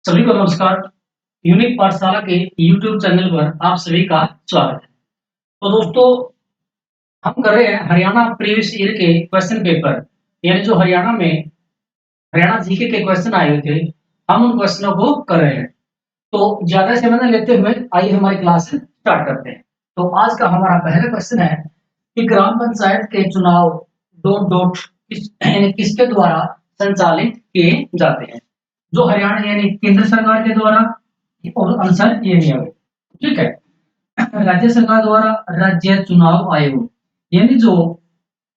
सभी को नमस्कार। यूनिक पाठशाला के यूट्यूब चैनल पर आप सभी का स्वागत है। तो दोस्तों, हम कर रहे हैं हरियाणा प्रीवियस ईयर के क्वेश्चन पेपर, यानी जो हरियाणा जीके के क्वेश्चन आए हुए थे, हम उन क्वेश्चनों को कर रहे हैं। तो ज्यादा समय न लेते हुए आइए हमारी क्लास स्टार्ट करते हैं। तो आज का हमारा पहला क्वेश्चन है कि ग्राम पंचायत के चुनाव डॉट डॉट यानी किसके द्वारा संचालित किए जाते हैं? जो हरियाणा यानी केंद्र सरकार के द्वारा, और आंसर ये नहीं होगा। ठीक है। राज्य सरकार द्वारा राज्य चुनाव आयोग, यानी जो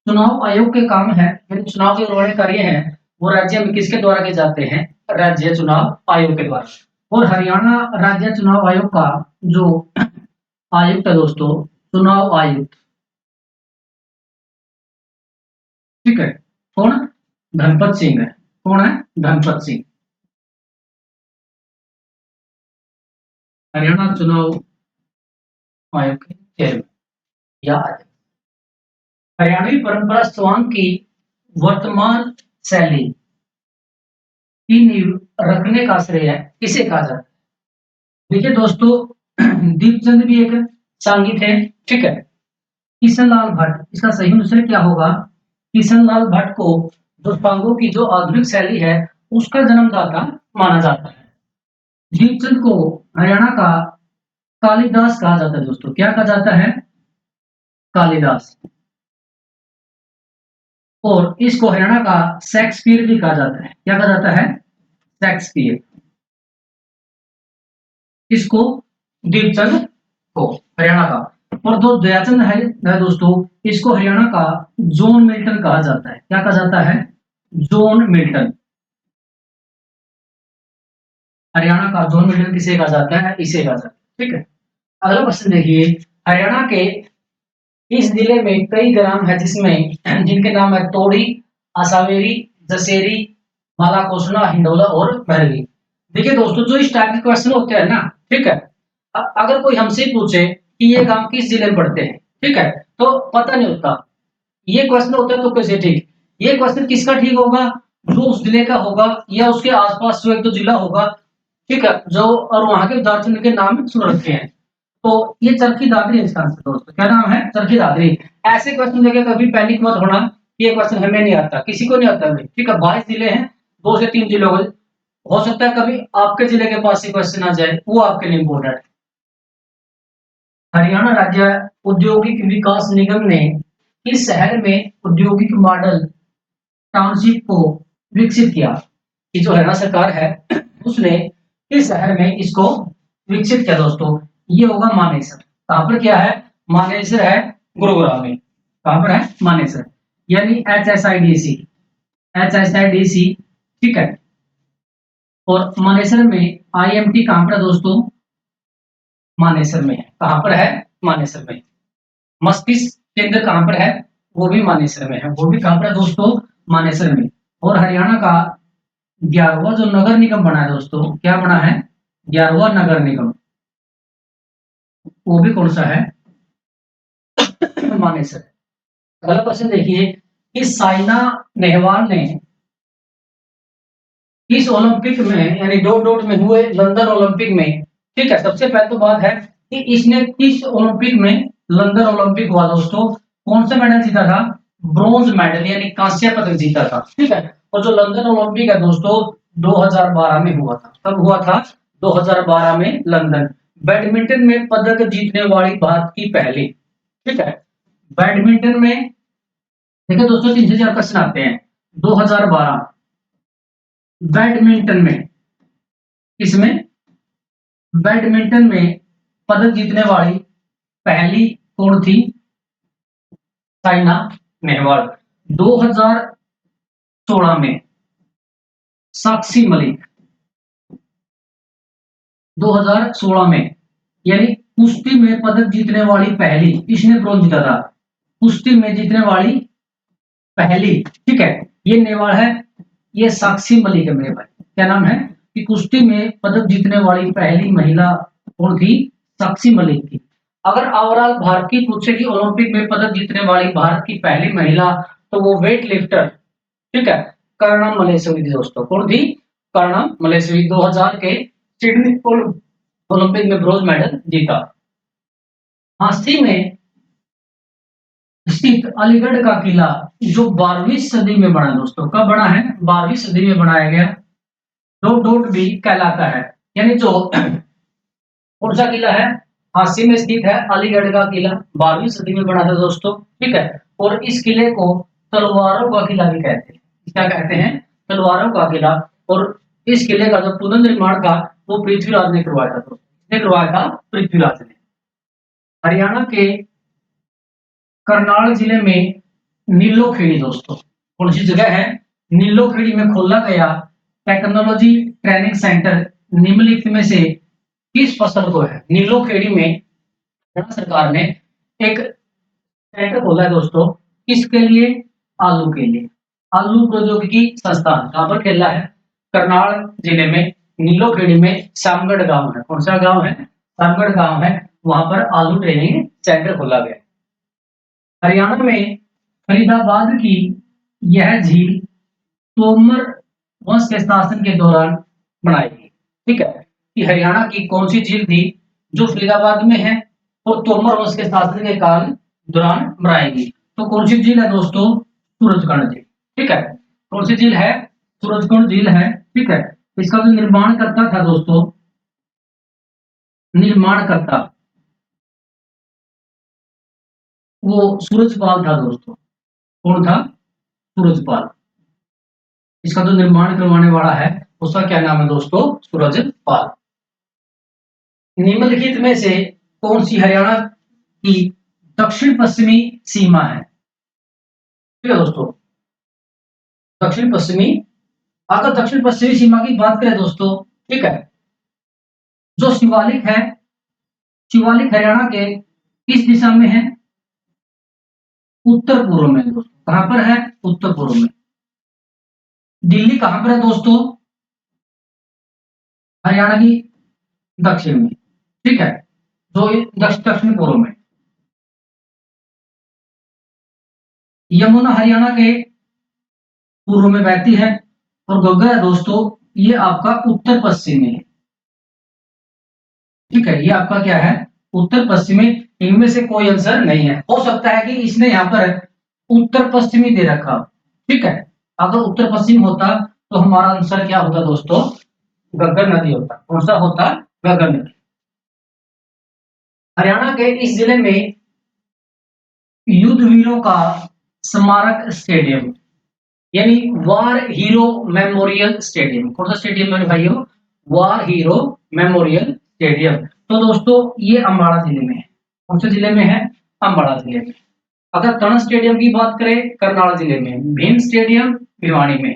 चुनाव आयोग के काम है, यानी चुनाव के निर्वहन कार्य है, वो राज्य में किसके द्वारा किए जाते हैं? राज्य चुनाव आयोग के द्वारा। और हरियाणा राज्य चुनाव आयोग का जो आयुक्त है दोस्तों, चुनाव आयुक्त, ठीक है, कौन? धनपत सिंह है। कौन है? धनपत सिंह। हरियाणा चुनाव आयोग के चेयरमैन या अध्यक्ष। हरियाणवी परंपरा स्वांग की वर्तमान शैली की नींव रखने का श्रेय किसे कहा जाता है? देखिए दोस्तों, दीपचंद भी एक सांगी थे, ठीक है। किशनलाल भट्ट, इसका सही आंसर क्या होगा? किशनलाल भट्ट को जो सांगों की जो आधुनिक शैली है उसका जन्मदाता माना जाता है। दीपचंद को हरियाणा का कालिदास कहा जाता है दोस्तों। क्या कहा जाता है? कालिदास। और इसको हरियाणा का शेक्सपियर भी कहा जाता है। क्या कहा जाता है? शेक्सपियर। इसको दीपचंद को हरियाणा का। और जो दयाचंद है दोस्तों, इसको हरियाणा का जॉन मिल्टन कहा जाता है। क्या कहा जाता है? John Milton. हरियाणा का जॉन मिल्टन किसे कहा जाता है? इसे कहा जाता है। ठीक है। अगला क्वेश्चन देखिए, हरियाणा के इस जिले में कई ग्राम है जिसमें जिनके नाम है तोड़ी, आसावेरी, जसेरी, मालाकोसना, हिंडोला और भैरवी। देखिए दोस्तों, जो इस टाइप के क्वेश्चन होते हैं ना, ठीक है, अगर कोई हमसे पूछे कि ये गांव किस जिले में पड़ते हैं, ठीक है, तो पता नहीं होता। ये क्वेश्चन होता है तो कैसे ठीक? ये क्वेश्चन किसका ठीक होगा? जो उस जिले का होगा या उसके आसपास जो एक तो जिला होगा, ठीक है, जो और वहां के दार्शनिक के नाम सुन रखे हैं। तो ये चरखी दादरी है इसका आंसर दोस्तों। क्या नाम है? चरखी दादरी। ऐसे क्वेश्चन देखे कभी पैनिक मत होना, ये क्वेश्चन हमें नहीं आता, किसी को नहीं आता भाई, ठीक है। 22 जिले हैं, 2 से 3 जिलों को हो सकता है कभी आपके जिले के पास ही क्वेश्चन आ जाए, वो आपके लिए इंपॉर्टेंट है। हरियाणा राज्य औद्योगिक विकास निगम ने किस शहर में औद्योगिक मॉडल टाउनशिप को विकसित किया? कि जो हरियाणा सरकार है उसने किस शहर में इसको विकसित किया दोस्तों? ये होगा मानेसर। कहां पर क्या है? मानेसर है, गुरुग्राम में। कहां पर है? मानेसर, यानी HSIDC, HSIDC, ठीक है। और मानेसर में IMT कहां पर है दोस्तों? मानेसर में है। कहां पर है? मानेसर में। मस्तिष्क केंद्र कहां पर है? वो भी मानेसर में है। वो भी कहां पर है दोस्तों? मानेसर में। और हरियाणा का 11वां जो नगर निगम बना है दोस्तों, क्या बना है? 11वां नगर निगम, वो भी कौन सा है? मानेसर। अगला क्वेश्चन देखिए कि साइना नेहवाल ने इस ओलंपिक में यानी डॉट डॉट में हुए लंदन ओलंपिक में, ठीक है, सबसे पहले तो बात है कि इसने किस ओलंपिक में, लंदन ओलंपिक हुआ दोस्तों, कौन सा मेडल जीता था? ब्रोंज मेडल यानी कांस्य पदक जीता था, ठीक है। और जो लंदन ओलंपिक है दोस्तों 2012 में हुआ था। कब हुआ था? 2012 में लंदन। बैडमिंटन में पदक जीतने वाली भारत की पहली, ठीक है, बैडमिंटन में। देखिए दोस्तों, 3 से 4 क्वेश्चन आते हैं। 2012 बैडमिंटन में, इसमें बैडमिंटन में पदक जीतने वाली पहली कौन थी? साइना नेहवाल। 2016 में साक्षी मलिक, 2016 में, यानी कुश्ती में पदक जीतने वाली पहली, इसने ब्रॉन्ज जीता था। कुश्ती में जीतने वाली पहली, ठीक है, ये नेहवाल है, ये साक्षी मलिक है मेरे भाई। क्या नाम है? कि कुश्ती में पदक जीतने वाली पहली महिला कौन थी? साक्षी मलिक थी। अगर ओवरऑल भारत की पूछे कि ओलंपिक में पदक जीतने वाली भारत की पहली महिला, तो वो वेट लिफ्टर, ठीक है, कर्णम मलेश्वरी थी दोस्तों। कौन थी? कर्णम मलेशिया 2000 के सिडनी ओलंपिक में ब्रोंज मेडल जीता। झांसी में स्थित अलीगढ़ का किला जो 12वीं सदी में बना दोस्तों, कब बना है? 12वीं सदी में बनाया गया। डोट डोट भी कहलाता है, यानी जो कौन सा किला है? झांसी में स्थित है अलीगढ़ का किला, 12वीं सदी में बना था दोस्तों, ठीक है। और इस किले को तलवारों का किला भी कहते हैं। क्या कहते हैं? तलवारों का किला। और इस किले का जो पुनर्निर्माण था वो पृथ्वीराज ने करवाया था दोस्तों। किसने करवाया था? पृथ्वीराज ने। हरियाणा के करनाल जिले में नीलोखेड़ी दोस्तों, कौन सी जगह है? नीलोखेड़ी में खोला गया टेक्नोलॉजी ट्रेनिंग सेंटर निम्नलिखित में से किस फसल को है? नीलोखेड़ी में हरियाणा सरकार ने एक सेंटर खोला है दोस्तों, किसके लिए? आलू के लिए। आलू प्रौद्योगिकी संस्थान कहां पर खेला है? करनाल जिले में नीलोखेड़ी में शामगढ़ गांव है। कौन सा गांव है? शामगढ़ गांव है। वहां पर आलू ट्रेनिंग सेंटर खोला गया। हरियाणा में फरीदाबाद की यह झील तोमर वंश के शासन के दौरान बनाई गई। ठीक है, कि हरियाणा की कौन सी झील थी जो फरीदाबाद में है और तोमर वंश के शासन के काल दौरान बनाई गई? तो कौन सी झील है दोस्तों? सूरजकुंड झील। ठीक है, कौन सी झील है? सूरजकुंड झील है। ठीक है, इसका जो निर्माण करता था दोस्तों, निर्माण करता वो सूरजपाल था दोस्तों। कौन था? सूरजपाल। इसका जो निर्माण करवाने वाला है उसका क्या नाम है दोस्तों? सूरजपाल। निम्नलिखित में से कौन सी हरियाणा की दक्षिण पश्चिमी सीमा है? ठीक है दोस्तों, दक्षिण पश्चिमी। अगर दक्षिण पश्चिमी सीमा की बात करें दोस्तों, ठीक है, जो शिवालिक है, शिवालिक हरियाणा के किस दिशा में है? उत्तर पूर्व में दोस्तों। कहां पर है? उत्तर पूर्व में। दिल्ली कहां पर है दोस्तों? हरियाणा की दक्षिण में। ठीक है, जो दक्षिण पूर्व में। यमुना हरियाणा के पूर्व में बहती है और गंगा है दोस्तों, ये आपका उत्तर पश्चिम में है। ठीक है, ये आपका क्या है? उत्तर पश्चिमी। इनमें से कोई आंसर नहीं है। हो सकता है कि इसने यहाँ पर उत्तर पश्चिमी दे रखा। ठीक है, अगर उत्तर पश्चिम होता तो हमारा आंसर क्या होता दोस्तों? घग्गर नदी होता। कौन सा होता? घग्गर नदी। हरियाणा के इस जिले में युद्ध वीरों का स्मारक स्टेडियम, यानी वार हीरो मेमोरियल स्टेडियम। कौन सा स्टेडियम मेरे भाइयों? वार हीरो मेमोरियल स्टेडियम। तो दोस्तों ये अम्बाड़ा जिले में है। कौन से जिले में है? अम्बाड़ा जिले में। अगर कर्ण स्टेडियम की बात करें, करनाल जिले में। भीम स्टेडियम भिवानी में।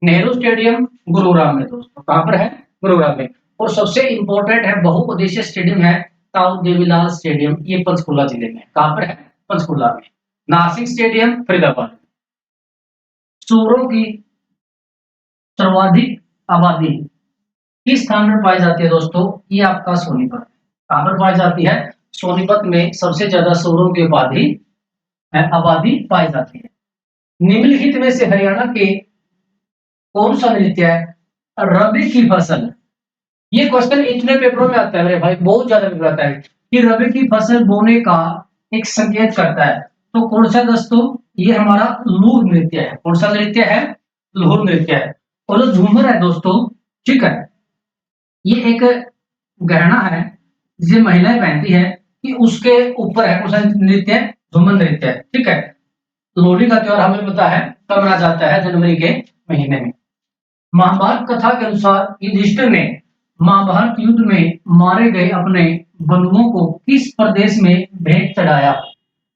नेहरू स्टेडियम गुरुग्राम में दोस्तों। कहां पर है? गुरुग्राम में। और सबसे इंपॉर्टेंट है, बहुउद्देशीय स्टेडियम है ताऊ देवीलाल स्टेडियम, ये पंचकुला जिले में। कहां पर है? पंचकुला में। नासिक स्टेडियम फरीदाबाद। सूरों की सर्वाधिक आबादी किस स्थान पर पाई जाती है दोस्तों? ये आपका सोनीपत। कहां पर पाई जाती है? सोनीपत में सबसे ज्यादा सूरों की आबादी पाई जाती है। निम्नलिखित में से हरियाणा के कौन सा नृत्य है रबी की फसल? ये क्वेश्चन इतने पेपरों में आता है मेरे भाई, बहुत ज्यादा पेपर आता है कि रबी की फसल बोने का एक संकेत करता है। तो कौन सा दोस्तों? ये हमारा लूर नृत्य है। कौन सा नृत्य है? लूर नृत्य है। और जो झूमर है दोस्तों, ठीक है, ये एक गहना है जिसे महिलाएं पहनती है, कि उसके ऊपर है कौन सा नृत्य? झूमर नृत्य है। ठीक है, लोहड़ी का त्योहार हमें पता है कब मनाया जाता है? जनवरी के महीने में। महाभारत कथा के अनुसार युधिष्ठिर ने महाभारत युद्ध में मारे गए अपने बंधुओं को किस प्रदेश में भेंट चढ़ाया?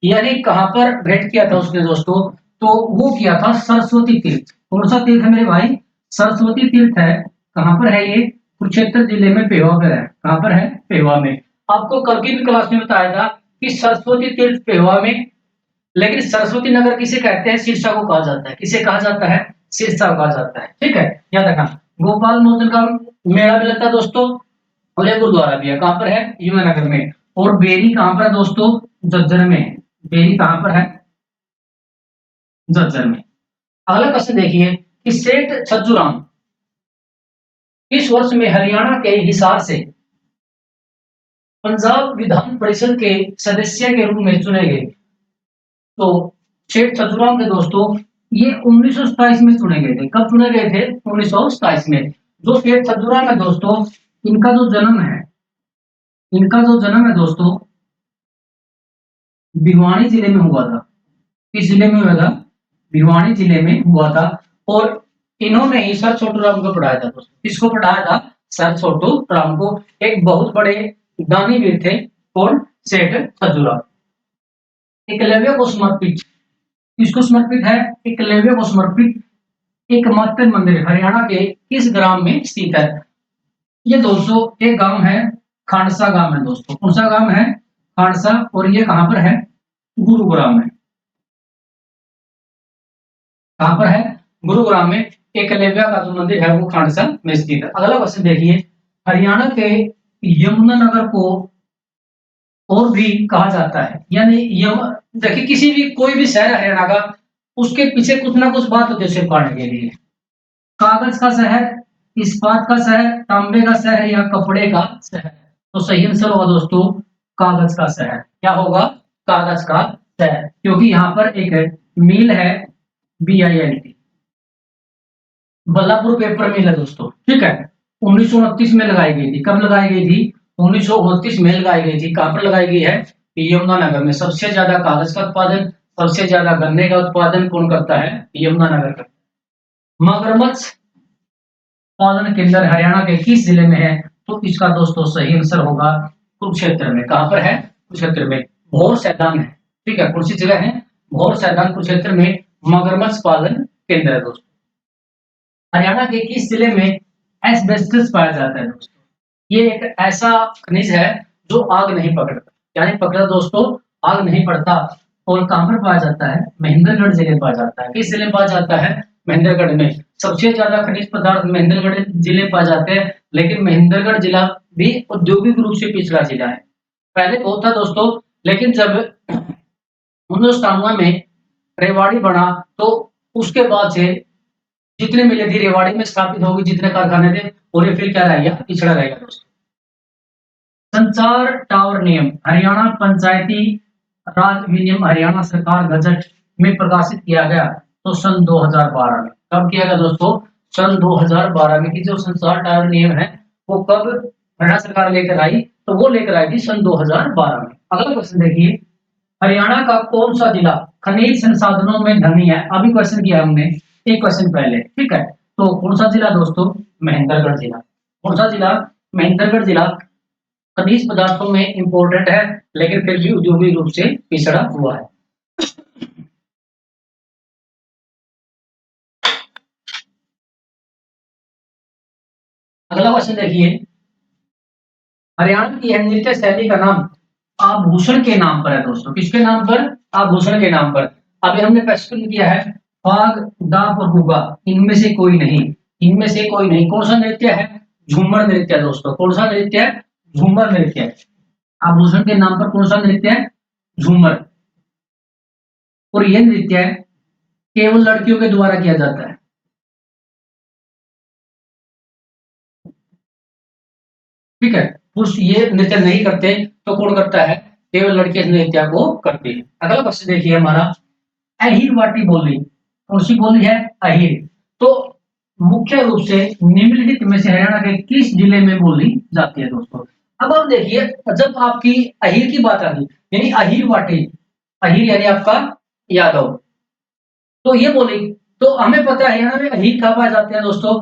यानी कहां पर भेंट किया था उसने दोस्तों? तो वो किया था सरस्वती तीर्थ। कौन सा तीर्थ है मेरे भाई? सरस्वती तीर्थ है। कहां पर है ये? कुरुक्षेत्र जिले में पेवा पर है। कहां पर है? पेवा में। आपको कल की भी क्लास में बताया था कि सरस्वती तीर्थ पेवा में, लेकिन सरस्वती नगर किसे कहते हैं? सिरसा को कहा जाता है। किसे कहा जाता है? सिरसा कहा जाता है। ठीक है, याद रखना। गोपाल मोचन का मेला भी लगता है दोस्तों, और एक गुरुद्वारा भी है। कहां पर है? यमुनानगर में। और बेरी कहां पर है दोस्तों? झज्जर में है। बेरी कहां पर है? झज्जर में। अगला क्वेश्चन देखिए कि सेठ छज्जूराम इस वर्ष में हरियाणा के हिसार से पंजाब विधान परिषद के सदस्य के रूप में चुने गए। तो शेठ छतुराम थे दोस्तों, ये 1927 में चुने गए थे। कब चुने गए थे? 1927 में। जो शेठ छतुराम है दोस्तों, इनका जो जन्म है, दोस्तों भिवानी जिले में हुआ था। किस जिले में हुआ था? भिवानी जिले में हुआ था। और इन्होंने ही सर छोटू राम को पढ़ाया था दोस्तों। किसको पढ़ाया था? सर छोटू राम को। एक बहुत बड़े दानीवीर थे। कौन? सेठ छतुराम। एकलव्य को समर्पित, किसको समर्पित है? एकलव्य को समर्पित एकमात्र मंदिर हरियाणा के किस ग्राम में स्थित है? ये दोस्तों एक गांव है, खांडसा गांव है दोस्तों। कौन सा गांव है? खांडसा। और ये कहां पर है? गुरुग्राम में। कहां पर है? गुरुग्राम में। एकलव्य का जो मंदिर है वो खांडसा में स्थित है। अगला क्वेश्चन देखिए, हरियाणा के यमुनानगर को और भी कहा जाता है, यानी यम देखिए किसी भी कोई भी शहर हरियाणा का, उसके पीछे कुछ ना कुछ बात होती है उसे पाने के लिए। कागज का शहर, इस्पात का शहर, तांबे का शहर या कपड़े का शहर? तो सही आंसर होगा दोस्तों कागज का शहर। क्या होगा? कागज का शहर, क्योंकि यहाँ पर एक मिल है, BILT, बल्लापुर पेपर मिल है दोस्तों। ठीक है, 1929 में लगाई गई थी। कब लगाई गई थी? 1929 में लगाई गई थी। कहां पर लगाई गई है? यमुनानगर में। सबसे ज्यादा कागज का उत्पादन, सबसे ज्यादा गन्ने का उत्पादन कौन करता है? यमुनानगर करता है। मगरमच्छ उत्पादन केंद्र हरियाणा के किस जिले में है? तो इसका दोस्तों सही आंसर होगा कुरुक्षेत्र में। कहां पर है? कुरुक्षेत्र में। भौर सैदान है। ठीक है, कौन सी जगह है? भौर सैदान कुरुक्षेत्र में मगरमच्छ उत्पादन केंद्र है दोस्तों। हरियाणा के किस जिले में एस्बेस्टस पाया जाता है दोस्तों? ये एक ऐसा खनिज है जो आग नहीं पकड़ता, यानी पकड़ा दोस्तों, आग नहीं पड़ता। और कहां पर पाया जाता है? महेंद्रगढ़ जिले में पाया जाता है। किस जिले में पाया जाता है? महेंद्रगढ़ में। सबसे ज्यादा खनिज पदार्थ महेंद्रगढ़ जिले में पाए जाते हैं, लेकिन महेंद्रगढ़ जिला भी औद्योगिक रूप से पिछड़ा जिला है। पहले बहुत था दोस्तों, लेकिन जब 1997 में रेवाड़ी बना, तो उसके बाद से जितने मिले थी रेवाड़ी में स्थापित होगी, जितने कारखाने थे, और ये फिर क्या रहेगा? पिछड़ा रहेगा दोस्तों। संचार टावर नियम हरियाणा पंचायती राज अधिनियम हरियाणा सरकार गजट में प्रकाशित किया गया तो सन 2012 में। कब किया गया दोस्तों? सन 2012 में। कि जो संचार टावर नियम है वो कब हरियाणा सरकार लेकर आई? तो वो लेकर आई थी सन 2012 में। अगला क्वेश्चन देखिए, हरियाणा का कौन सा जिला खनिज संसाधनों में धनी है? अभी क्वेश्चन किया हमने एक क्वेश्चन पहले। ठीक है, तो कौन सा जिला दोस्तों? महेंद्रगढ़ जिला। कौन सा जिला? महेंद्रगढ़ जिला खनिज पदार्थों में इंपॉर्टेंट है, लेकिन फिर भी औद्योगिक रूप से पिछड़ा हुआ है। अगला क्वेश्चन देखिए, हरियाणा की यह नृत्य शैली का नाम आभूषण के नाम पर है दोस्तों। किसके नाम पर? आभूषण के नाम पर। अभी हमने प्रश्न किया है, फाग, दाप और गुगा इनमें से कोई नहीं। इनमें से कोई नहीं। कौन सा नृत्य है? झूमर नृत्य दोस्तों। कौन सा नृत्य है? झूमर नृत्य। आभूषण के नाम पर कौन सा नृत्य है? झूमर। और यह नृत्य केवल लड़कियों के द्वारा किया जाता है। ठीक है, पुरुष ये नृत्य नहीं करते, तो कौन करता है? केवल लड़कियां इस नृत्य को करती है। अगला क्वेश्चन देखिए हमारा, अहिर वाटी बोली कौन सी बोली है? अहिर। तो मुख्य रूप से निम्नलिखित में से हरियाणा के किस जिले में बोली जाती है दोस्तों? अब आप देखिए, जब आपकी अहिर की बात आ गई, यानी अहिर वाटी, अहिर यानी आपका यादव, तो ये बोली, तो हमें पता है हरियाणा में अहिर कहाँ पाए जाते हैं दोस्तों?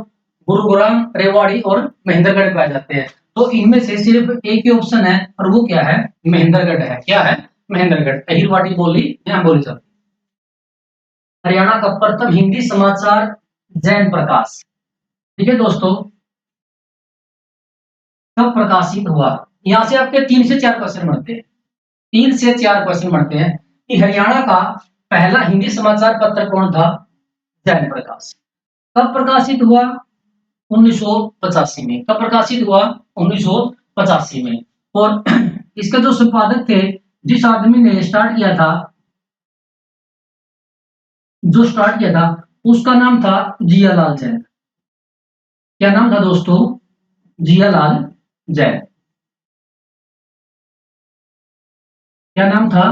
गुरुग्राम, रेवाड़ी और महेंद्रगढ़ पाए जाते हैं। तो इनमें से सिर्फ एक ही ऑप्शन है, और वो क्या है? महेंद्रगढ़ है। क्या है? महेंद्रगढ़। अहिर वाटी बोली यहाँ बोली जाती है। हरियाणा का प्रथम हिंदी समाचार जैन प्रकाश, ठीक है दोस्तों, कब प्रकाशित हुआ? यहाँ से आपके 3 से 4 क्वेश्चन बनते हैं। 3 से 4 क्वेश्चन बनते हैं कि हरियाणा का पहला हिंदी समाचार पत्र कौन था? जैन प्रकाश। कब प्रकाशित हुआ? 1985 में। कब प्रकाशित हुआ? 1985 में। और इसके जो संपादक थे, जिस आदमी ने स्टार्ट किया था, उसका नाम था जियालाल जैन। क्या नाम था दोस्तों? जियालाल जैन। क्या नाम था?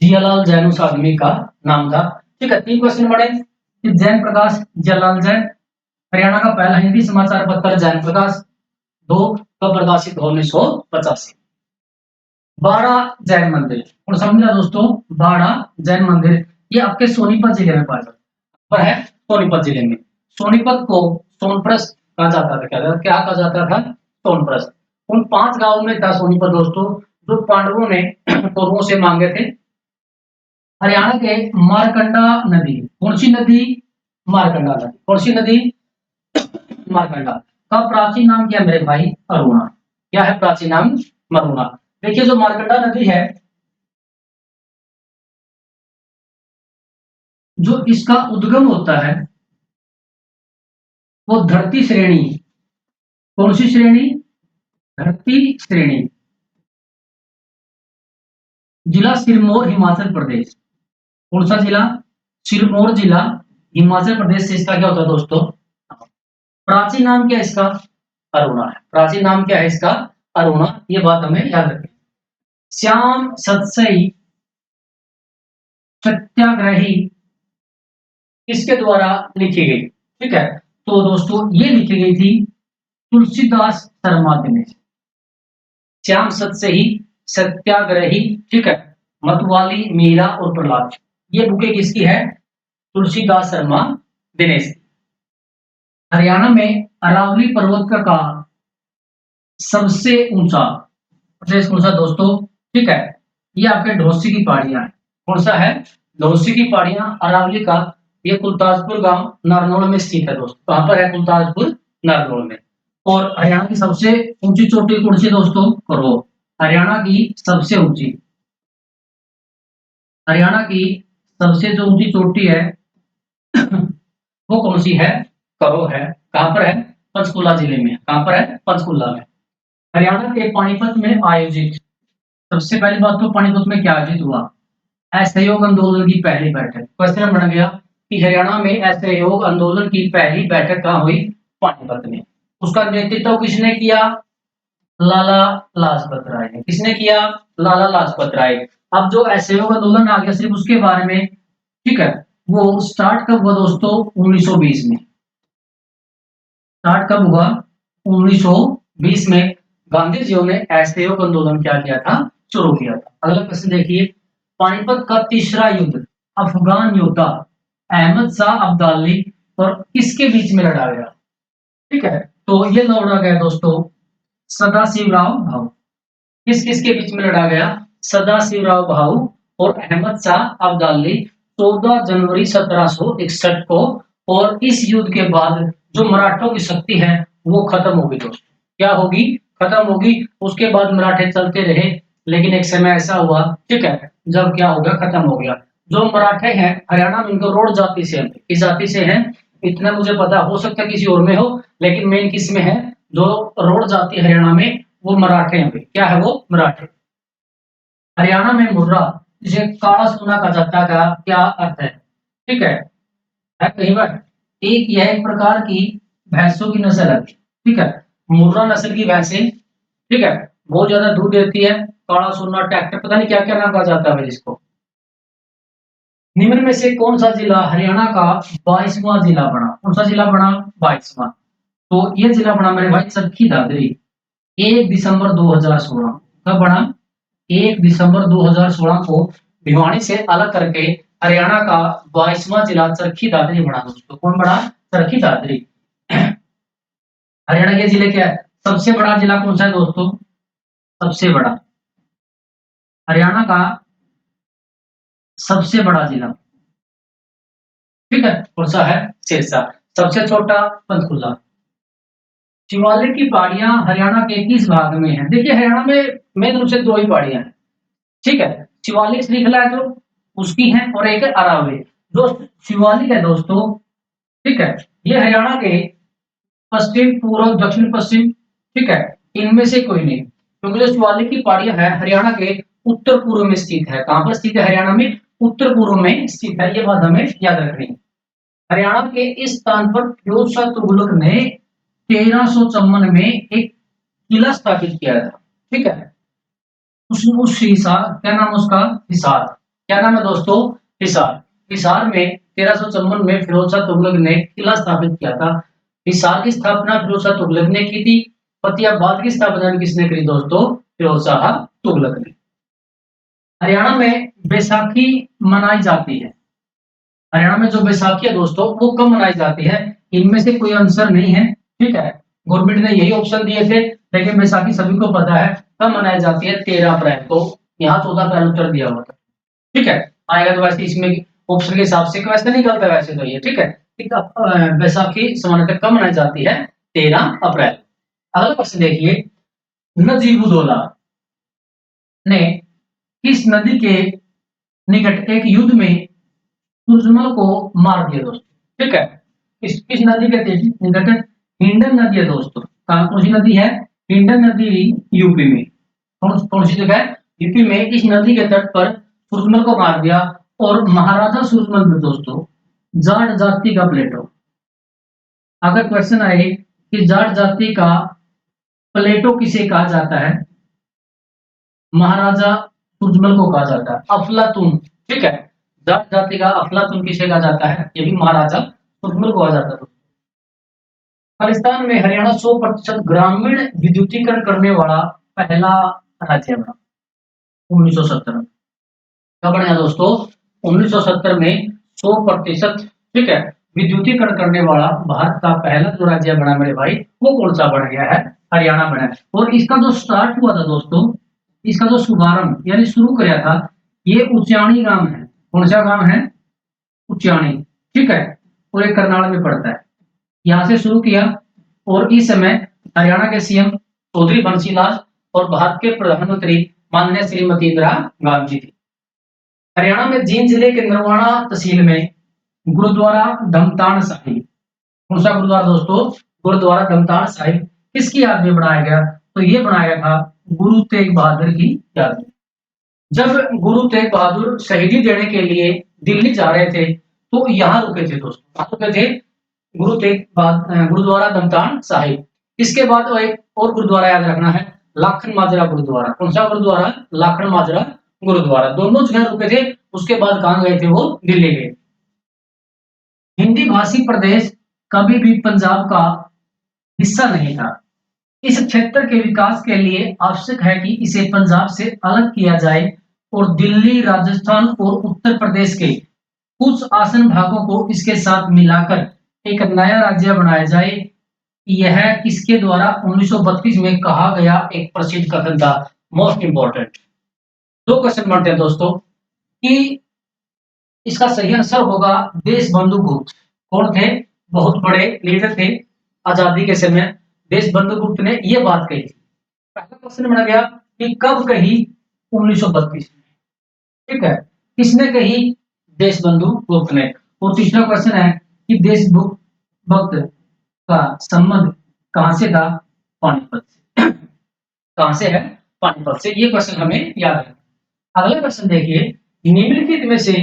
जियालाल जैन उस आदमी का नाम था। ठीक है, 3 क्वेश्चन बड़े कि जैन प्रकाश जियालाल जैन, हरियाणा का पहला हिंदी समाचार पत्र जैन प्रकाश, 2 कब प्रकाशित हुआ? 1985। बाड़ा जैन मंदिर और समझना दोस्तों, बाड़ा जैन मंदिर ये आपके सोनीपत जिले में पाया जाता पर है, सोनीपत जिले में। सोनीपत को सोनप्रस्थ कहा जाता था। क्या कहा जाता था? सोनप्रस्थ। उन 5 गांवों में था सोनीपत दोस्तों, जो पांडवों ने कौरवों से मांगे थे। हरियाणा के मारकंडा नदी, कौन सी नदी? मारकंडा नदी। कौन सी नदी? मारकंडा। का प्राचीन नाम क्या है मेरे भाई? अरुणा। क्या है प्राचीन नाम? मरुणा। देखिए जो मारकंडा नदी है, जो इसका उद्गम होता है वो धरती श्रेणी। कौन सी श्रेणी? धरती श्रेणी। जिला सिरमौर, हिमाचल प्रदेश। कौन सा जिला? सिरमौर जिला, हिमाचल प्रदेश से इसका क्या होता है दोस्तों? प्राचीन नाम क्या है इसका? अरुणा है। प्राचीन नाम क्या है इसका? अरुणा। ये बात हमें याद रखनी। श्याम सतसई सत्याग्रही किसके द्वारा लिखी गई? ठीक है, तो दोस्तों ये लिखी गई थी तुलसीदास शर्मा दिनेश। श्याम सतसई सत्याग्रही, ठीक है, मतवाली, मीरा और प्रहलाद, ये बुकें किसकी है? तुलसीदास शर्मा दिनेश। हरियाणा में अरावली पर्वत का सबसे ऊंचा प्रदेश कौन सा दोस्तों? ठीक है, ये आपके ढोसी की पहाड़ियां हैं। कौन सा है? ढोसी की पहाड़ियां, अरावली का। ये कुलताजपुर गांव नारनौल में स्थित है दोस्तों। कहां पर है? कुलताजपुर नारनौल में। और हरियाणा की सबसे ऊंची चोटी कौन सी दोस्तों? करो। हरियाणा की सबसे ऊंची, हरियाणा की सबसे जो ऊंची चोटी है वो कौन सी है? करो है। कहां पर है? पंचकुला जिले में। कहां पर है? पंचकुला में। हरियाणा के पानीपत में आयोजित, सबसे पहली बात तो पानीपत में क्या आयोजित हुआ? असहयोग आंदोलन की पहली बैठक। क्वेश्चन बन गया कि हरियाणा में असहयोग आंदोलन की पहली बैठक कहाँ हुई? पानीपत में। उसका नेतृत्व किसने किया? लाला लाजपत राय ने। किसने किया? लाला लाजपत राय। अब जो असहयोग आंदोलन आ गया सिर्फ उसके बारे में, ठीक है, वो स्टार्ट कब हुआ दोस्तों? 1920 में। स्टार्ट कब हुआ? 1920 में गांधी जी ने असहयोग आंदोलन क्या किया था? शुरू किया था। अगला क्वेश्चन देखिए, पानीपत का तीसरा युद्ध अफगान योद्धा अहमद शाह अब्दाली और किसके बीच में लड़ा गया? ठीक है, तो ये लड़ा गया दोस्तों सदाशिवराव भाऊ। किस किस के बीच में लड़ा गया? सदाशिवराव भाऊ और अहमद शाह अब्दाली, 14 जनवरी 1761 को। और इस युद्ध के बाद जो मराठों की शक्ति है वो खत्म होगी दोस्तों। क्या होगी? खत्म होगी। उसके बाद मराठे चलते रहे, लेकिन एक समय ऐसा हुआ, ठीक है, जब क्या हो गया? खत्म हो गया। जो मराठे हैं हरियाणा में, उनको रोड जाति से हैं। किस जाति से हैं? इतना मुझे पता, हो सकता है किसी और में हो, लेकिन मेन किस में है? जो रोड जाति हरियाणा में, वो मराठे हैं। क्या है वो? मराठे। हरियाणा में मुर्रा, जिसे काला सोना कहा जाता है, का क्या अर्थ है? ठीक है कई बार एक, यह एक प्रकार की भैंसों की नस्ल है। ठीक है, मुर्रा नस्ल की भैंसें, ठीक है, बहुत ज्यादा दूध देती है। काला सोना, ट्रैक्टर, पता नहीं क्या क्या नाम कहा जाता है जिसको। निम्न में से कौन सा जिला हरियाणा का 22वां जिला बना? कौन सा जिला बना? 22वां। तो ये जिला बना मेरे भाई चरखी दादरी, 1 दिसंबर 2016। कब बना? 1 दिसंबर 2016 को भिवानी से अलग करके हरियाणा का 22वां जिला चरखी दादरी बना दोस्तों। कौन बना? चरखी दादरी। हरियाणा के जिले क्या है? सबसे बड़ा जिला कौन सा है दोस्तों? सबसे बड़ा, हरियाणा का सबसे बड़ा जिला, ठीक है, कौन सा है? सिरसा। सबसे छोटा पंचकुला। शिवालिक की पहाड़ियां हरियाणा के किस भाग में है? देखिए हरियाणा में मेन रूप से 2 ही पहाड़ियां हैं। ठीक है, शिवालिक श्रृंखला है जो उसकी है, और एक है अरावली। जो शिवालिक है दोस्तों, ठीक है, ये हरियाणा के पश्चिम, पूर्व, दक्षिण पश्चिम, ठीक है, इनमें से कोई नहीं, क्योंकि जो शिवालिक की पहाड़ियां है हरियाणा के उत्तर पूर्व में स्थित है। कहां पर स्थित है? हरियाणा में उत्तर पूर्व में स्थित है। ये बात हमें याद रखनी है। हरियाणा के इस स्थान पर फिरोज शाह तुगलक ने 1354 में एक किला स्थापित किया था। ठीक है, उस हिसार, क्या नाम उसका, हिसार, क्या नाम है दोस्तों, हिसार। हिसार में 1354 में फिरोज शाह तुगलक ने किला स्थापित किया था। हिसार की स्थापना फिरोज शाह तुगलक ने की थी। फतेहाबाद की स्थापना किसने करी दोस्तों, फिरोज शाह तुगलक ने। हरियाणा में बैसाखी मनाई जाती है। हरियाणा में जो बैसाखी है दोस्तों वो कब मनाई जाती है, इनमें से कोई आंसर नहीं है। ठीक है, गवर्नमेंट ने यही ऑप्शन दिए थे, लेकिन बैसाखी सभी को पता है कब मनाई जाती है, 13 अप्रैल को। यहाँ 14 अप्रैल उत्तर दिया हुआ था। ठीक है, आएगा तो वैसे इसमें ऑप्शन के हिसाब से क्वेश्चन निकलता है वैसे तो ये। ठीक है, बैसाखी सामान्यतः कब मनाई जाती है, 13 अप्रैल। अगला क्वेश्चन देखिए, नजीबुद्दौला ने किस नदी के निकट एक युद्ध में सूरजमल को मार दिया दोस्तों। ठीक है, किस नदी के निकट, हिंडन नदी है दोस्तों। कौन सी नदी है, हिंडन नदी, यूपी में। कौन सी जगह है, यूपी में। इस नदी के तट पर सूरजमल को मार दिया। और महाराजा सूरजमल में दोस्तों जाट जाति का प्लेटो। अगर क्वेश्चन आए कि जाट जाति का प्लेटो किसे कहा जाता है, महाराजा सूरजमल को कहा जाता है। अफलातून, ठीक है, जाट जाति का अफलातून किसे कहा जाता है, ये भी महाराजा सूरजमल को कहा जाता है। खालिस्तान में हरियाणा 100% ग्रामीण विद्युतीकरण करने वाला पहला राज्य बना 1970। कब बना दोस्तों, 1970 में 100%, ठीक है, विद्युतीकरण करने वाला भारत का पहला जो राज्य बना मेरे भाई, वो कौन सा बन गया है, हरियाणा बना है। और इसका जो स्टार्ट हुआ था दोस्तों, इसका जो शुभारंभ यानी शुरू किया था, ये उच्चाणी गांव है। कौन सा गांव है, उच्चाणी। ठीक है, और एक करनाल में पड़ता है। यहाँ से शुरू किया और इस समय हरियाणा के सीएम चौधरी बंसीलाल और भारत के प्रधानमंत्री माननीय श्रीमती इंदिरा गांधी थी। हरियाणा में जींद जिले के नरवाना तहसील में गुरुद्वारा धमतान साहिब, कौन सा गुरुद्वारा दोस्तों, गुरुद्वारा धमतान साहिब, किसकी याद में बनाया गया, तो ये बनाया गया था गुरु तेग बहादुर की याद में। जब गुरु तेग बहादुर शहीदी देने के लिए दिल्ली जा रहे थे तो यहाँ रुके थे दोस्तों, रुके थे गुरुद्वारा धमतान साहिब। इसके बाद एक और गुरुद्वारा याद रखना है, लाखन माजरा गुरुद्वारा। कौन सा गुरुद्वारा, लाखन माजरा गुरुद्वारा। दोनों जगह रुके थे, उसके बाद कहां गए थे, वो दिल्ली गए। हिंदी भाषी प्रदेश कभी भी पंजाब का हिस्सा नहीं था। इस क्षेत्र के विकास के लिए आवश्यक है कि इसे पंजाब से अलग किया जाए और दिल्ली, राजस्थान और उत्तर प्रदेश के कुछ आसन भागों को इसके साथ मिलाकर एक नया राज्य बनाया जाए। यह किसके द्वारा 1932 में कहा गया एक प्रसिद्ध कथन था, मोस्ट इंपोर्टेंट। दो क्वेश्चन बनते हैं दोस्तों कि इसका सही आंसर होगा देशबंधु गुप्त। कौन थे, बहुत बड़े लीडर थे आजादी के समय, देशबंधु गुप्त ने यह बात कही थी। पहला क्वेश्चन बना गया कि कब कही, 1932 में। ठीक है, किसने कही, देशबंधु गुप्त ने। और तीसरा क्वेश्चन है कि देशभक्त का संबंध कहां से था, पानीपत से। कहां से है, पानीपत से। ये क्वेश्चन हमें याद है। अगला क्वेश्चन देखिए, निम्नलिखित में से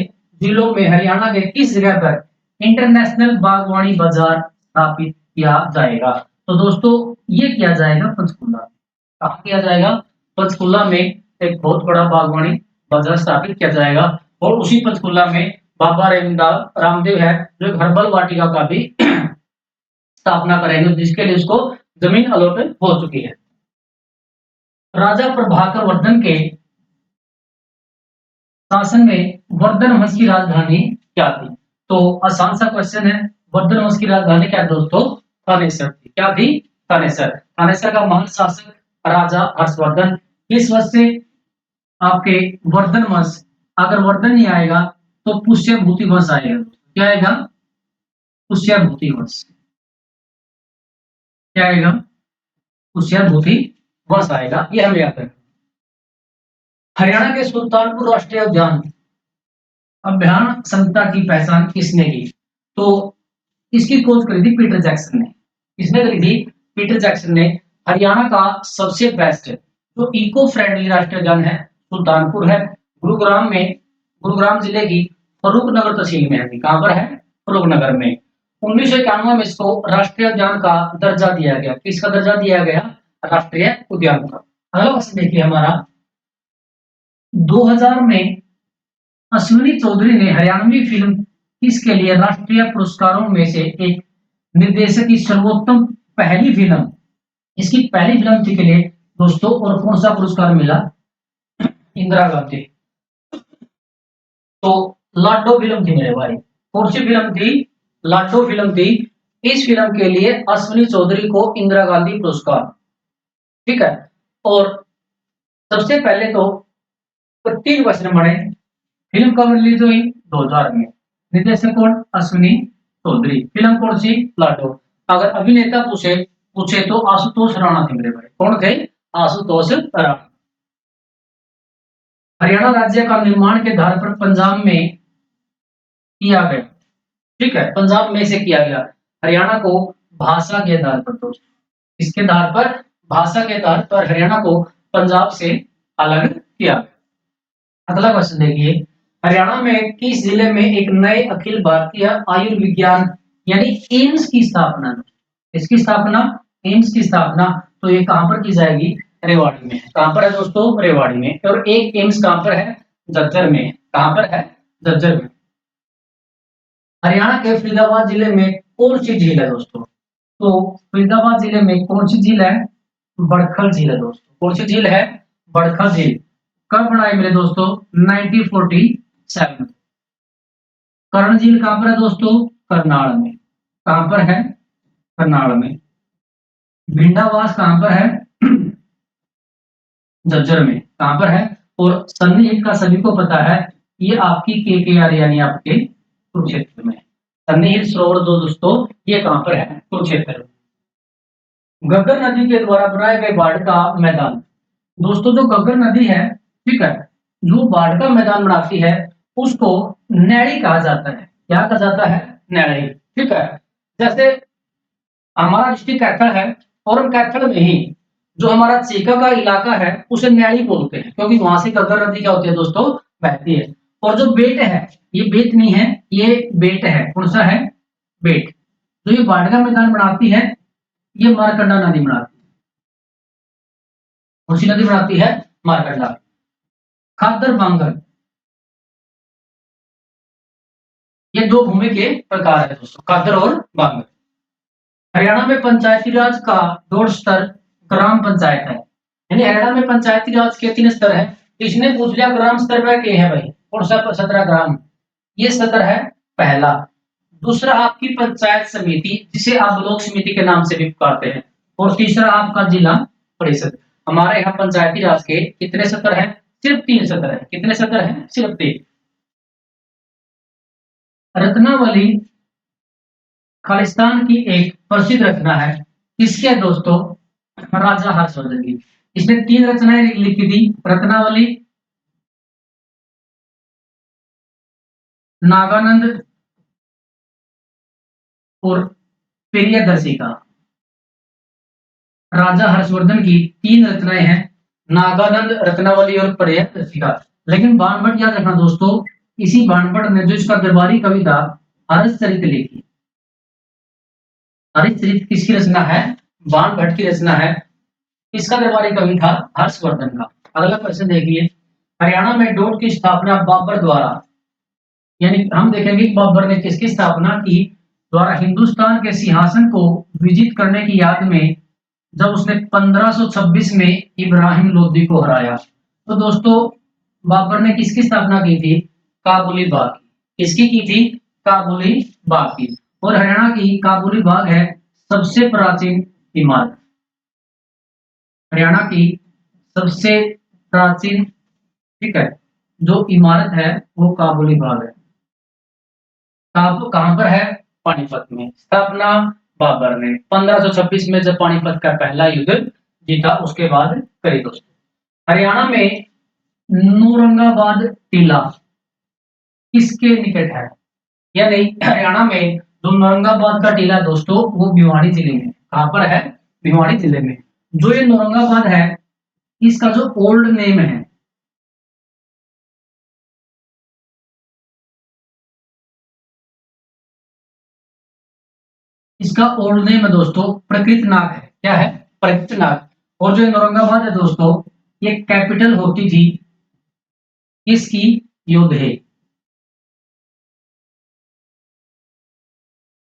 जिलों में हरियाणा के किस जगह पर इंटरनेशनल बागवानी बाजार स्थापित किया जाएगा, तो दोस्तों ये किया जाएगा पंचकुला। कहाँ किया जाएगा, पंचकुला में एक बहुत बड़ा बागवानी बाजार स्थापित किया जाएगा। और उसी पंचकुला में बाबा रामदेव है जो हर्बल वाटिका का भी स्थापना करेंगे, जिसके लिए उसको जमीन अलॉट हो चुकी है। राजा प्रभाकर वर्धन के शासन में वर्धन वंश की राजधानी क्या थी, तो आसान सा क्वेश्चन है। वर्धन वंश की राजधानी क्या दोस्तों, थानेसर थी। क्या थी, थानेसर। थानेसर का महान शासक राजा हर्षवर्धन। इस वर्ष से आपके वर्धन वंश, अगर वर्धन नहीं आएगा तो पुष्यभूति वंश आएगा। क्या आएगा, पुष्यभूति वंश। क्या आएगा, पुष्यभूति वंश आएगा, ये हमें याद रखना। हरियाणा के सुल्तानपुर राष्ट्रीय उद्यान अभ्यारण्य क्षमता की पहचान किसने की, तो इसकी खोज करी थी पीटर जैक्सन ने। किसने करी थी, पीटर जैक्सन ने। हरियाणा का सबसे बेस्ट जो इको फ्रेंडली राष्ट्रीय उद्यान है सुल्तानपुर है, गुरुग्राम में, गुरुग्राम जिले की फरूख नगर तहसील में है। कहां पर है, फरूख नगर में। 1991 में इसको राष्ट्रीय उद्यान का दर्जा दिया गया। किसका दर्जा दिया गया? राष्ट्रीय उद्यान का। अगला क्वेश्चन देखिए हमारा, 2000 में अश्विनी चौधरी ने हरियाणवी फिल्म किसके लिए राष्ट्रीय पुरस्कारों में से एक निर्देशक की सर्वोत्तम पहली फिल्म, इसकी पहली फिल्म थी के लिए दोस्तों, और कौन सा पुरस्कार मिला? इंदिरा गांधी। तो लाडो फिल्म थी मेरे भाई। कौन सी फिल्म थी? लाडो फिल्म थी। इस फिल्म के लिए अश्विनी चौधरी को इंदिरा गांधी पुरस्कार। ठीक है। और सबसे पहले तो 3 क्वेश्चन बने। फिल्म कब रिलीज हुई? 2000 में। निर्देशक कौन? अश्विनी चौधरी। फिल्म कौन सी? लाडो। अगर अभिनेता पूछे पूछे तो आशुतोष राणा थे मेरे भाई। कौन थे? आशुतोष राणा। हरियाणा राज्य का निर्माण के आधार पर पंजाब में किया गया। ठीक है, पंजाब में से किया गया। हरियाणा को भाषा के आधार पर, दोस्तों इसके आधार पर, भाषा के आधार पर हरियाणा को पंजाब से अलग किया गया। अगला क्वेश्चन देखिए, हरियाणा में किस जिले में एक नए अखिल भारतीय आयुर्विज्ञान यानी एम्स की स्थापना? इसकी स्थापना, एम्स की स्थापना, तो ये कहां पर की जाएगी? रेवाड़ी में। कहां पर है दोस्तों? रेवाड़ी में। और एक एम्स कहां पर है? झज्जर में। कहां पर है? झज्जर में। हरियाणा के फरीदाबाद जिले में कौन सी झील है दोस्तों? तो फरीदाबाद जिले में कौन सी झील है? बड़खल झील है दोस्तों। कौन सी झील है? बड़खल झील। कब बनाई मेरे दोस्तों? 1947। कर्ण झील कहां पर है दोस्तों? करनाल में। कहां पर है? करनाल में। भिंडावास कहां पर है? झज्जर में। कहां पर है? और सन्नी हिल का सभी को पता है, ये आपकी KKR यानी आपके कुरुक्षेत्र में। सन्नी हिल सरोवर दोस्तों, ये कहां पर है? कुरुक्षेत्र। घग्गर नदी के द्वारा बनाए गए बाढ़ का मैदान। दोस्तों जो घग्गर नदी है, ठीक है, जो बाढ़ का मैदान बनाती है उसको नैली कहा जाता है। क्या कहा जाता है? नैली। ठीक है। जैसे हमारा डिस्ट्रिक्ट कैथल है, और हम कैथल में ही जो हमारा चीका का इलाका है उसे नैली बोलते हैं, क्योंकि वहां से घग्गर नदी क्या होती है दोस्तों? बहती है। और जो बेट है, ये बेट नहीं है, ये बेट है। कौन सा है? बेट। जो ये बाढ़ का मैदान बनाती है, ये मारकंडा नदी बनाती है। कौन सी नदी बनाती है? मारकंडा। खादर बांगर, ये दो भूमि के प्रकार है दोस्तों, खादर और बांगर। हरियाणा में पंचायती राज का 2 स्तर ग्राम पंचायत है। यानी हरियाणा में पंचायती राज के 3 स्तर है। इसने पूछ लिया ग्राम स्तर पर क्या है भाई? कौन सा? 17 ग्राम। ये स्तर है पहला। दूसरा आपकी पंचायत समिति, जिसे आप ब्लॉक समिति के नाम से भी पुकारते हैं। और तीसरा आपका जिला परिषद। हमारे यहाँ पंचायती राज के कितने स्तर है? सिर्फ 3 स्तर है। कितने स्तर है? सिर्फ 3। रत्नावली खालिस्तान की एक प्रसिद्ध रचना है। किसके दोस्तों? राजा हर्षवर्धन की। इसने 3 रचनाएं लिखी थी, रत्नावली, नागानंद और प्रियदर्शिका। राजा हर्षवर्धन की 3 रचनाएं हैं, नागानंद, रत्नावली और प्रियदर्शिका। लेकिन बाणभट्ट याद रखना दोस्तों, इसी बाणभट्ट ने जो इसका दरबारी कविता हर्षचरित लिखी। हर्षचरित किसकी रचना है? बाणभट्ट की रचना है। इसका दरबारी कवि था हर्षवर्धन का। अगला क्वेश्चन देखिए, हरियाणा में डोट की स्थापना बाबर द्वारा, यानी हम देखेंगे बाबर ने किसकी स्थापना की? द्वारा हिंदुस्तान के सिंहासन को विजित करने की याद में, जब उसने 1526 में इब्राहिम लोदी को हराया। तो दोस्तों बाबर ने किसकी स्थापना की थी? काबुली बाग की। किसकी की थी? काबुली बाग की। और हरियाणा की काबुली बाग है सबसे प्राचीन इमारत। हरियाणा की सबसे प्राचीन, ठीक है, जो इमारत है वो काबुली बाग है। कहां पर है? पानीपत में। स्थापना बाबर ने 1526 में जब पानीपत का पहला युद्ध जीता उसके बाद करी दोस्तों। हरियाणा में नौरंगाबाद टीला किसके निकट है? या नहीं, हरियाणा में जो नौरंगाबाद का टीला दोस्तों वो भिवाड़ी जिले में। कहां पर है? भिवाड़ी जिले में। जो ये नौरंगाबाद है, इसका जो ओल्ड नेम है, इसका ओल्ड नेम है दोस्तों प्रकृतनाग है। क्या है? प्रकृतनाग। और जो औरंगाबाद है दोस्तों, ये कैपिटल होती थी किसकी? योधे।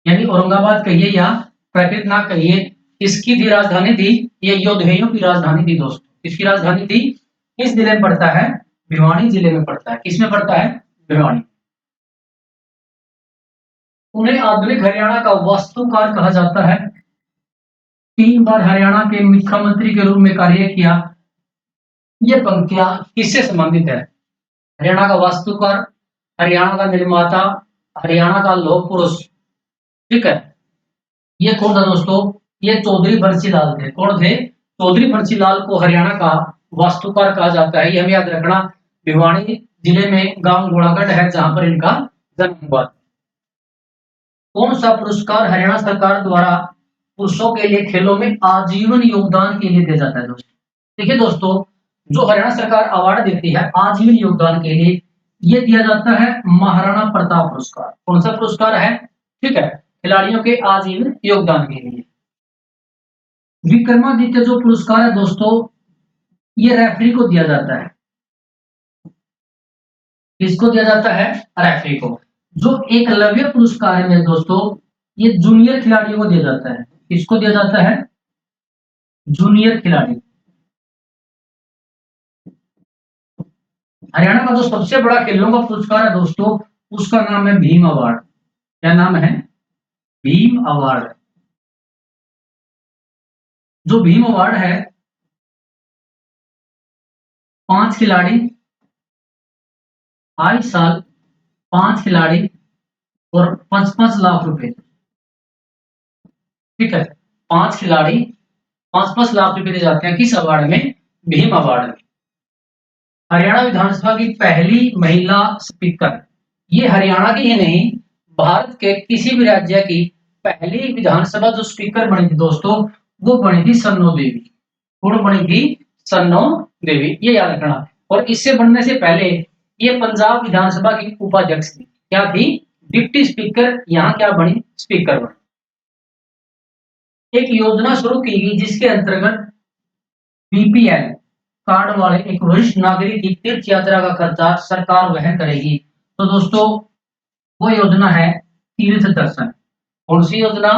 यानी औरंगाबाद कहिए या प्रकृतनाग कहिए, किसकी थी राजधानी थी? ये योधेयों की राजधानी थी दोस्तों। किसकी राजधानी थी? किस जिले में पड़ता है? भिवानी जिले में पड़ता है। किसमें पड़ता है? भिवानी। उन्हें आधुनिक हरियाणा का वास्तुकार कहा जाता है। 3 बार हरियाणा के मुख्यमंत्री के रूप में कार्य किया। ये पंक्तियां किससे संबंधित है? हरियाणा का वास्तुकार, हरियाणा का निर्माता, हरियाणा का लौह पुरुष। ठीक है, ये कौन था दोस्तों? ये चौधरी बंसी लाल थे। कौन थे? चौधरी बंसी लाल को हरियाणा का वास्तुकार कहा जाता है। ये हमें याद रखना। भिवानी जिले में गांव घोड़ागढ़ है जहां पर इनका जन्म हुआ। कौन सा पुरस्कार हरियाणा सरकार द्वारा पुरुषों के लिए खेलों में आजीवन योगदान के लिए दिया जाता है दोस्तों? देखिए दोस्तों, जो हरियाणा सरकार अवार्ड देती है आजीवन योगदान के लिए, ये दिया जाता है महाराणा प्रताप पुरस्कार। कौन सा पुरस्कार है? ठीक है, खिलाड़ियों के आजीवन योगदान के लिए। विक्रमादित्य जो पुरस्कार है दोस्तों, ये रेफरी को दिया जाता है। किसको दिया जाता है? रेफरी को। जो एकलव्य पुरस्कार है मेरे दोस्तों, ये जूनियर खिलाड़ियों को दिया जाता है। किसको दिया जाता है? जूनियर खिलाड़ी। हरियाणा का जो सबसे बड़ा खेलों का पुरस्कार है दोस्तों, उसका नाम है भीम अवार्ड। क्या नाम है? भीम अवार्ड। जो भीम अवार्ड है, 5 खिलाड़ी, 5 साल, 5 खिलाड़ी और 5-5 लाख रुपए। ठीक है, 5 खिलाड़ी, 5-5 लाख रुपए दिए जाते हैं। किस अवार्ड में? भीम अवार्ड में। हरियाणा विधानसभा की पहली महिला स्पीकर, ये हरियाणा की ही नहीं, भारत के किसी भी राज्य की पहली विधानसभा जो स्पीकर बनी थी दोस्तों, वो बनी थी सन्नो देवी। कौन बनी थी? सन्नो देवी। ये याद रखना। और इससे बनने से पहले ये पंजाब विधानसभा की उपाध्यक्ष थी। क्या थी? Deputy speaker. यहाँ क्या बनी? स्पीकर बनी। एक योजना शुरू की गई जिसके अंतर्गत बीपीएल कार्ड वाले एक वरिष्ठ नागरिक की तीर्थ यात्रा का खर्चा सरकार वहन करेगी। तो दोस्तों, वो योजना है तीर्थ दर्शन। कौन सी योजना?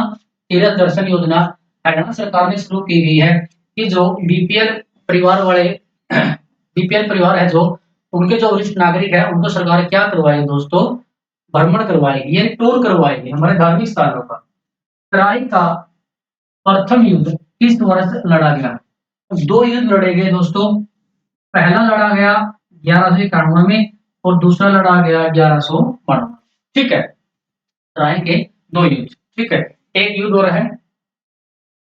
तीर्थ दर्शन योजना हरियाणा सरकार ने शुरू की गई है कि जो बीपीएल परिवार वाले बीपीएल परिवार है, जो उनके जो वरिष्ठ नागरिक है, उनको सरकार क्या करवाएगी दोस्तों? भ्रमण करवाएगी, यानी टूर करवाएगी हमारे धार्मिक स्थानों का। ट्राई का प्रथम युद्ध किस वर्ष लड़ा गया? 2 युद्ध लड़े गए दोस्तों। पहला लड़ा गया 1191 में और दूसरा लड़ा गया 1192। ठीक है, ट्राई के 2 युद्ध। ठीक है, एक युद्ध और है।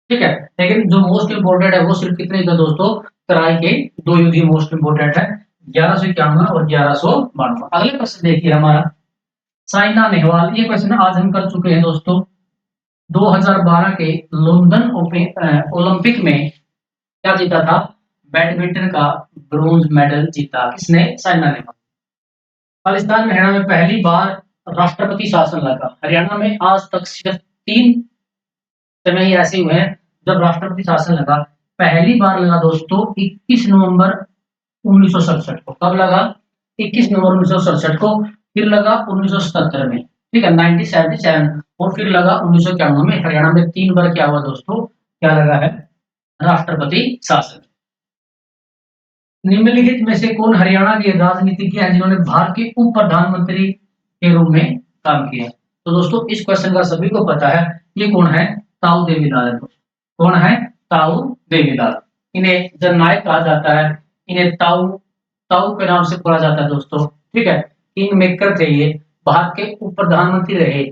ठीक है, लेकिन जो मोस्ट इंपोर्टेंट है वो सिर्फ कितने का दोस्तों? ट्राई के 2 युद्ध ही मोस्ट इंपोर्टेंट है, 1191 और 1192। अगले प्रश्न देखिए हमारा, साइना नेहवाल। ये क्वेश्चन आज हम कर चुके हैं दोस्तों। 2012 के लंदन ओलंपिक में क्या जीता था? बैडमिंटन का ब्रोंज मेडल जीता। किसने? साइना नेहवाल। खालिस्तान में हरियाणा में पहली बार राष्ट्रपति शासन लगा। हरियाणा में आज तक सिर्फ 3 समय ही ऐसे हुए हैं जब राष्ट्रपति शासन लगा। पहली बार लगा दोस्तों 21 नवंबर 1967 को। कब लगा? 21 नवंबर 1967 को। फिर लगा 1977 में। ठीक है, 1977। और फिर लगा 1991 में। हरियाणा में 3 बार क्या हुआ दोस्तों? क्या लगा है? राष्ट्रपति शासन। निम्नलिखित में से कौन हरियाणा के राजनीतिज्ञ हैं जिन्होंने भारत के उप प्रधानमंत्री के रूप में काम किया? तो दोस्तों, इस क्वेश्चन का सभी को पता है। ये कौन है? ताऊ देवीलाल है। कौन है? ताऊ देवीलाल। इन्हें जननायक कहा जाता है। इन्हें ताऊ ताऊ के नाम से बुलाया जाता है दोस्तों। ठीक है, किंग मेकर थे ये, भारत के उप प्रधानमंत्री रहे।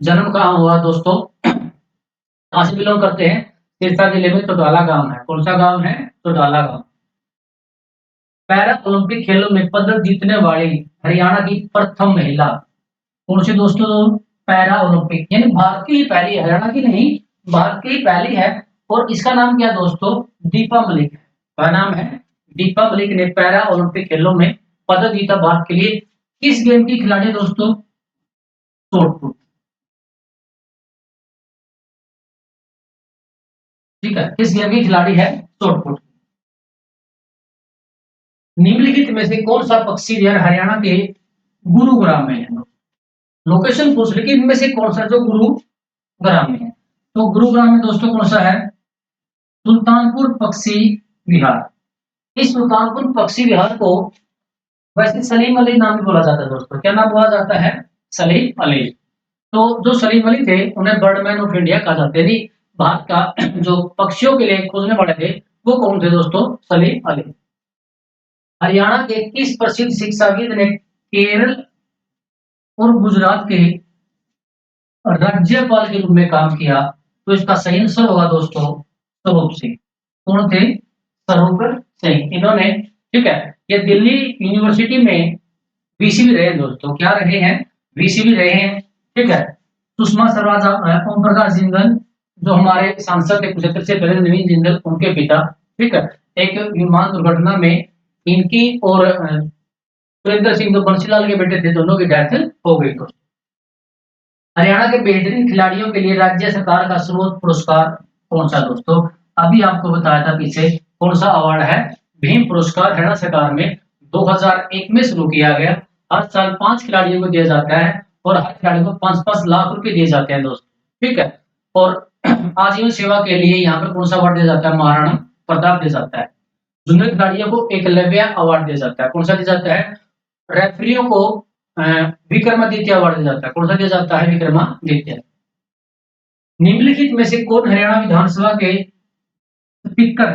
जन्म कहाँ हुआ दोस्तों? कहाँ से बिलोंग करते हैं? सिरसा जिले में चौटाला गांव है। कौन सा गांव है? चौटाला गांव। पैरा ओलंपिक खेलों में पदक जीतने वाली हरियाणा की प्रथम महिला कौन सी दोस्तों? पैरा ओलंपिक, यानी भारत की ही पहली है, हरियाणा की नहीं, भारत की ही पहली है। और इसका नाम क्या दोस्तों? दीपा मलिक। क्या नाम है? दीपा मलिक ने पैरा ओलंपिक खेलों में पदक जीता भारत के लिए। किस गेम की खिलाड़ी दोस्तों? शॉटपुट। ठीक है, किस गेम की खिलाड़ी है? शॉटपुट। निम्नलिखित में से कौन सा पक्षी विहार हरियाणा के गुरुग्राम में है? लोकेशन पूछ रही कि इनमें से कौन सा जो गुरुग्राम में है। तो गुरुग्राम में दोस्तों कौन सा है? सुल्तानपुर पक्षी विहार। इस सुल्तानपुर पक्षी विहार को वैसे सलीम अली नाम भी बोला जाता है दोस्तों। क्या नाम बोला जाता है? सलीम अली। तो जो सलीम अली थे उन्हें बर्डमैन ऑफ इंडिया कहा जाता है। यानी भारत का जो पक्षियों के लिए खोजने वाले थे वो कौन थे दोस्तों? सलीम अली। हरियाणा के किस प्रसिद्ध शिक्षाविद ने केरल और गुजरात के राज्यपाल के रूप में काम किया? तो इसका सही आंसर होगा दोस्तों स्वरूप सिंह। कौन थे? स्वरूप सिंह। इन्होंने, ठीक है, ये दिल्ली यूनिवर्सिटी में वीसी भी रहे हैं दोस्तों। क्या रहे हैं? वीसी भी रहे हैं। ठीक है। सुषमा स्वराज, ओम प्रकाश जिंदल जो हमारे सांसद थे 75 से पहले, नवीन जिंदल उनके पिता। ठीक है। एक विमान दुर्घटना में इनकी और सुरेंद्र सिंह जो बंसीलाल के बेटे थे दोनों की डेथ हो गई। तो हरियाणा के बेहतरीन खिलाड़ियों के लिए राज्य सरकार का सर्वोच्च पुरस्कार कौन सा दोस्तों? अभी आपको बताया था पीछे कौन सा अवार्ड है? भीम पुरस्कार हरियाणा सरकार में 2001 में शुरू किया गया। हर साल 5 खिलाड़ियों को दिया जाता है और हर खिलाड़ी को 5-5 लाख रुपए दिए जाते हैं दोस्तों। ठीक है। और आजीवन सेवा के लिए यहाँ पर कौन सा अवार्ड दिया जाता है? महाराणा प्रताप दिया जाता है। जूनियर खिलाड़ियों को एकलव्य अवार्ड दिया जाता है। कौन सा दिया जाता है? रेफरियों को विक्रमादित्य अवार्ड दिया जाता है। कौन सा दिया जाता है? विक्रमादित्य। निम्नलिखित में से कौन हरियाणा विधानसभा के स्पीकर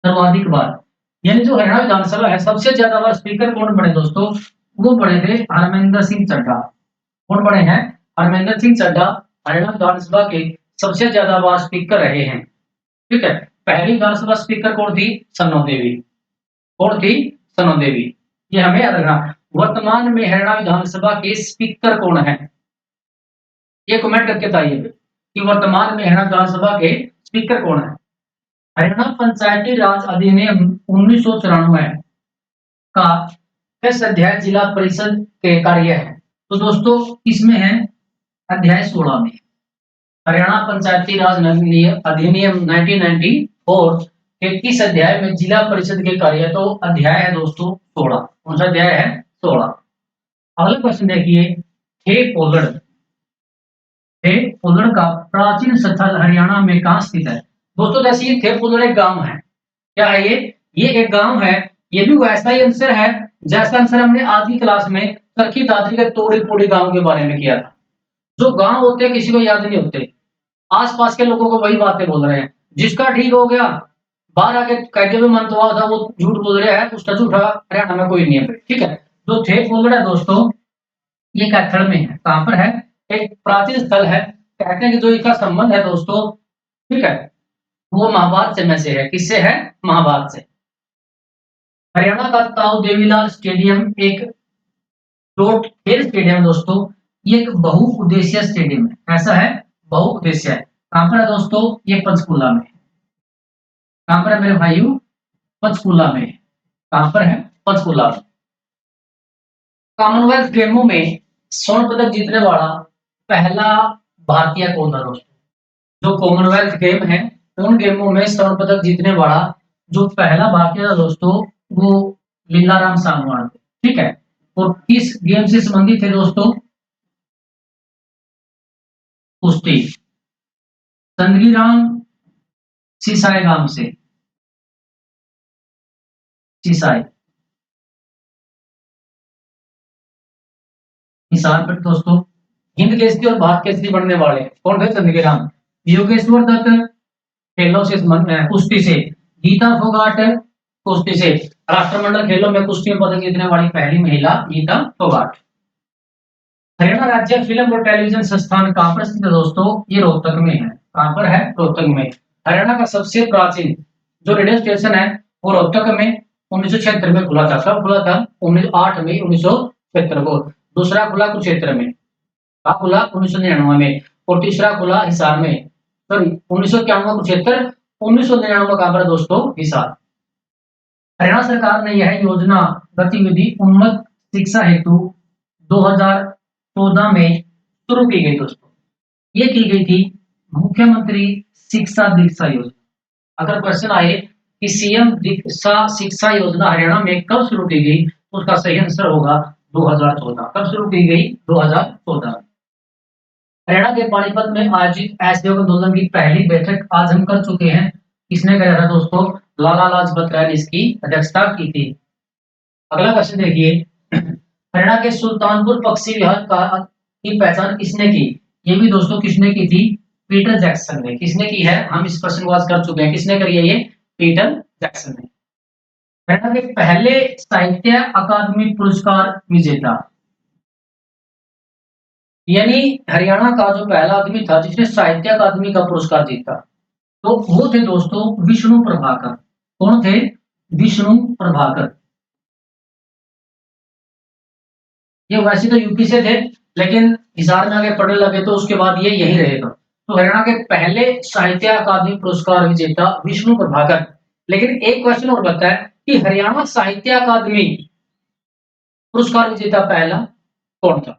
सर्वाधिक बार? यानी जो हरियाणा विधानसभा है सबसे ज्यादा बार स्पीकर कौन बने दोस्तों? वो बने थे हरमिंदर सिंह चड्ढा। कौन बने हैं? हरमिंदर सिंह चड्ढा हरियाणा विधानसभा के सबसे ज्यादा बार स्पीकर रहे हैं। ठीक है। पहली विधानसभा स्पीकर कौन थी? सन्नो देवी। कौन थी? सन्नो देवी। ये हमें याद रखना। वर्तमान में हरियाणा विधानसभा के स्पीकर कौन है? ये कमेंट करके बताइए कि वर्तमान में हरियाणा विधानसभा के स्पीकर कौन है? हरियाणा पंचायती राज अधिनियम 1994 का किस अध्याय जिला परिषद के कार्य है? तो दोस्तों इसमें है अध्याय 16 में। हरियाणा पंचायती राज अधिनियम 1994 के किस अध्याय में जिला परिषद के कार्य? तो अध्याय है दोस्तों 16। कौन सा अध्याय है? 16। अगला क्वेश्चन देखिए, थे पोलड़। थे पोलड़ का प्राचीन स्थल हरियाणा में कहाँ स्थित है? दोस्तों जैसे ये थे पोलड़ एक गांव है। क्या है ये? ये एक गांव है। ये भी वैसा ही आंसर है जैसा आंसर हमने आज की क्लास में चरखी दादरी के तोड़ी पोड़ी गांव के बारे में किया था। जो गांव होते हैं किसी को याद नहीं होते, आसपास के लोगों को वही बातें बोल रहे हैं। जिसका ठीक हो गया बाहर आके कहते हुए मन तो था वो झूठ बोल रहा है, उसका झूठा हरियाणा में कोई नहीं है। ठीक है। जो थे पोलड़ है दोस्तों ये कैथल में है। कहां पर है? एक प्राचीन स्थल है। कहते हैं कि जो इसका संबंध है दोस्तों, ठीक है, वो महाभारत से में से है। किससे है? महाभारत से। हरियाणा का ताऊ देवीलाल स्टेडियम एक डॉट खेल स्टेडियम है दोस्तों। ये एक बहुउद्देशीय स्टेडियम है। ऐसा है बहुउद्देशीय है। कहां पर है दोस्तों? ये पंचकूला में। कहां पर है मेरे भाइयों? पंचकूला में। कहां पर है? पंचकूला में। कॉमनवेल्थ गेमों में स्वर्ण पदक जीतने वाला पहला भारतीय कौन था दोस्तों? जो कॉमनवेल्थ गेम है उन गेमों में स्वर्ण पदक जीतने वाला जो पहला भारतीय था दोस्तों वो लीलाराम सांगवान थे। ठीक है। और किस गेम से संबंधित थे दोस्तों? कुश्ती। चंद्रीराम सिसाई गांव से। सिसाई हिसार पर दोस्तों। हिंद केसरी और भारत केसरी बनने वाले कौन थे? चंद्रीराम। योगेश्वर दत्त खेलों से कुश्ती से। गीता फोगाट कुश्ती से। राष्ट्रमंडल खेलों में कुश्ती में पदक जीतने वाली पहली महिला गीता फोगाट। हरियाणा राज्य फिल्म और टेलीविजन संस्थान कहां पर स्थित है दोस्तों? ये रोहतक में है। कहां पर है? रोहतक में। हरियाणा का सबसे प्राचीन जो रेडियो स्टेशन है वो रोहतक में 1976 में खुला था। कब खुला था? 8 मई 1976 को। दूसरा खुला कुरुक्षेत्र में। कहाँ खुला? 1999 में। और तीसरा खुला हिसार में। सॉरी 1991 कुरुक्षेत्र, 1999 कहां पर दोस्तों? हिसार। हरियाणा सरकार ने यह योजना गतिविधि उन्नत शिक्षा हेतु 2014 में शुरू की गई दोस्तों। ये की गई थी मुख्यमंत्री शिक्षा दीक्षा योजना। अगर क्वेश्चन आए कि सीएम दीक्षा शिक्षा योजना हरियाणा में कब शुरू की गई, तो उसका सही आंसर होगा 2014। कब शुरू की गई? 2014। हरियाणा के पानीपत में आयोजित असहयोग आंदोलन की पहली बैठक आज हम कर चुके हैं। किसने कराया था दोस्तों? लाला लाजपत राय ने इसकी अध्यक्षता की थी। अगला क्वेश्चन देखिए, हरियाणा के सुल्तानपुर पक्षी विहार का की पहचान किसने की? ये भी दोस्तों किसने की थी? पीटर जैक्सन ने। किसने की है? हम इस क्वेश्चन को आज कर चुके हैं। किसने करी है ये? पीटर जैक्सन ने। हरियाणा के पहले साहित्य अकादमी पुरस्कार विजेता, यानी हरियाणा का जो पहला आदमी था जिसने साहित्य अकादमी का पुरस्कार जीता, तो वो थे दोस्तों विष्णु प्रभाकर। कौन थे? विष्णु प्रभाकर। ये वैसे तो यूपी से थे, लेकिन हिसार में आगे पढ़ने लगे तो उसके बाद ये यही रहेगा। तो हरियाणा के पहले साहित्य अकादमी पुरस्कार विजेता विष्णु प्रभाकर। लेकिन एक क्वेश्चन और बनता है कि हरियाणा साहित्य अकादमी पुरस्कार विजेता पहला कौन था?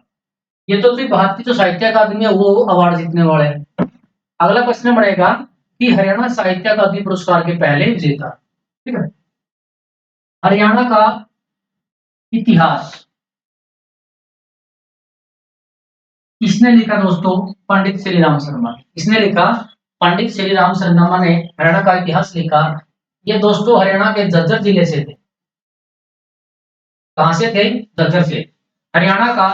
ये तो सिर्फ भारत की जो साहित्य अकादमी है वो अवार्ड जीतने वाले हैं। अगला क्वेश्चन बढ़ेगा कि हरियाणा साहित्य अकादमी पुरस्कार के पहले विजेता। ठीक है। हरियाणा का इतिहास किसने लिखा दोस्तों? पंडित श्री राम शर्मा। किसने लिखा? पंडित श्री राम शर्मा ने हरियाणा का इतिहास लिखा। ये दोस्तों हरियाणा के झज्जर जिले से थे। कहां से थे? झज्जर से। हरियाणा का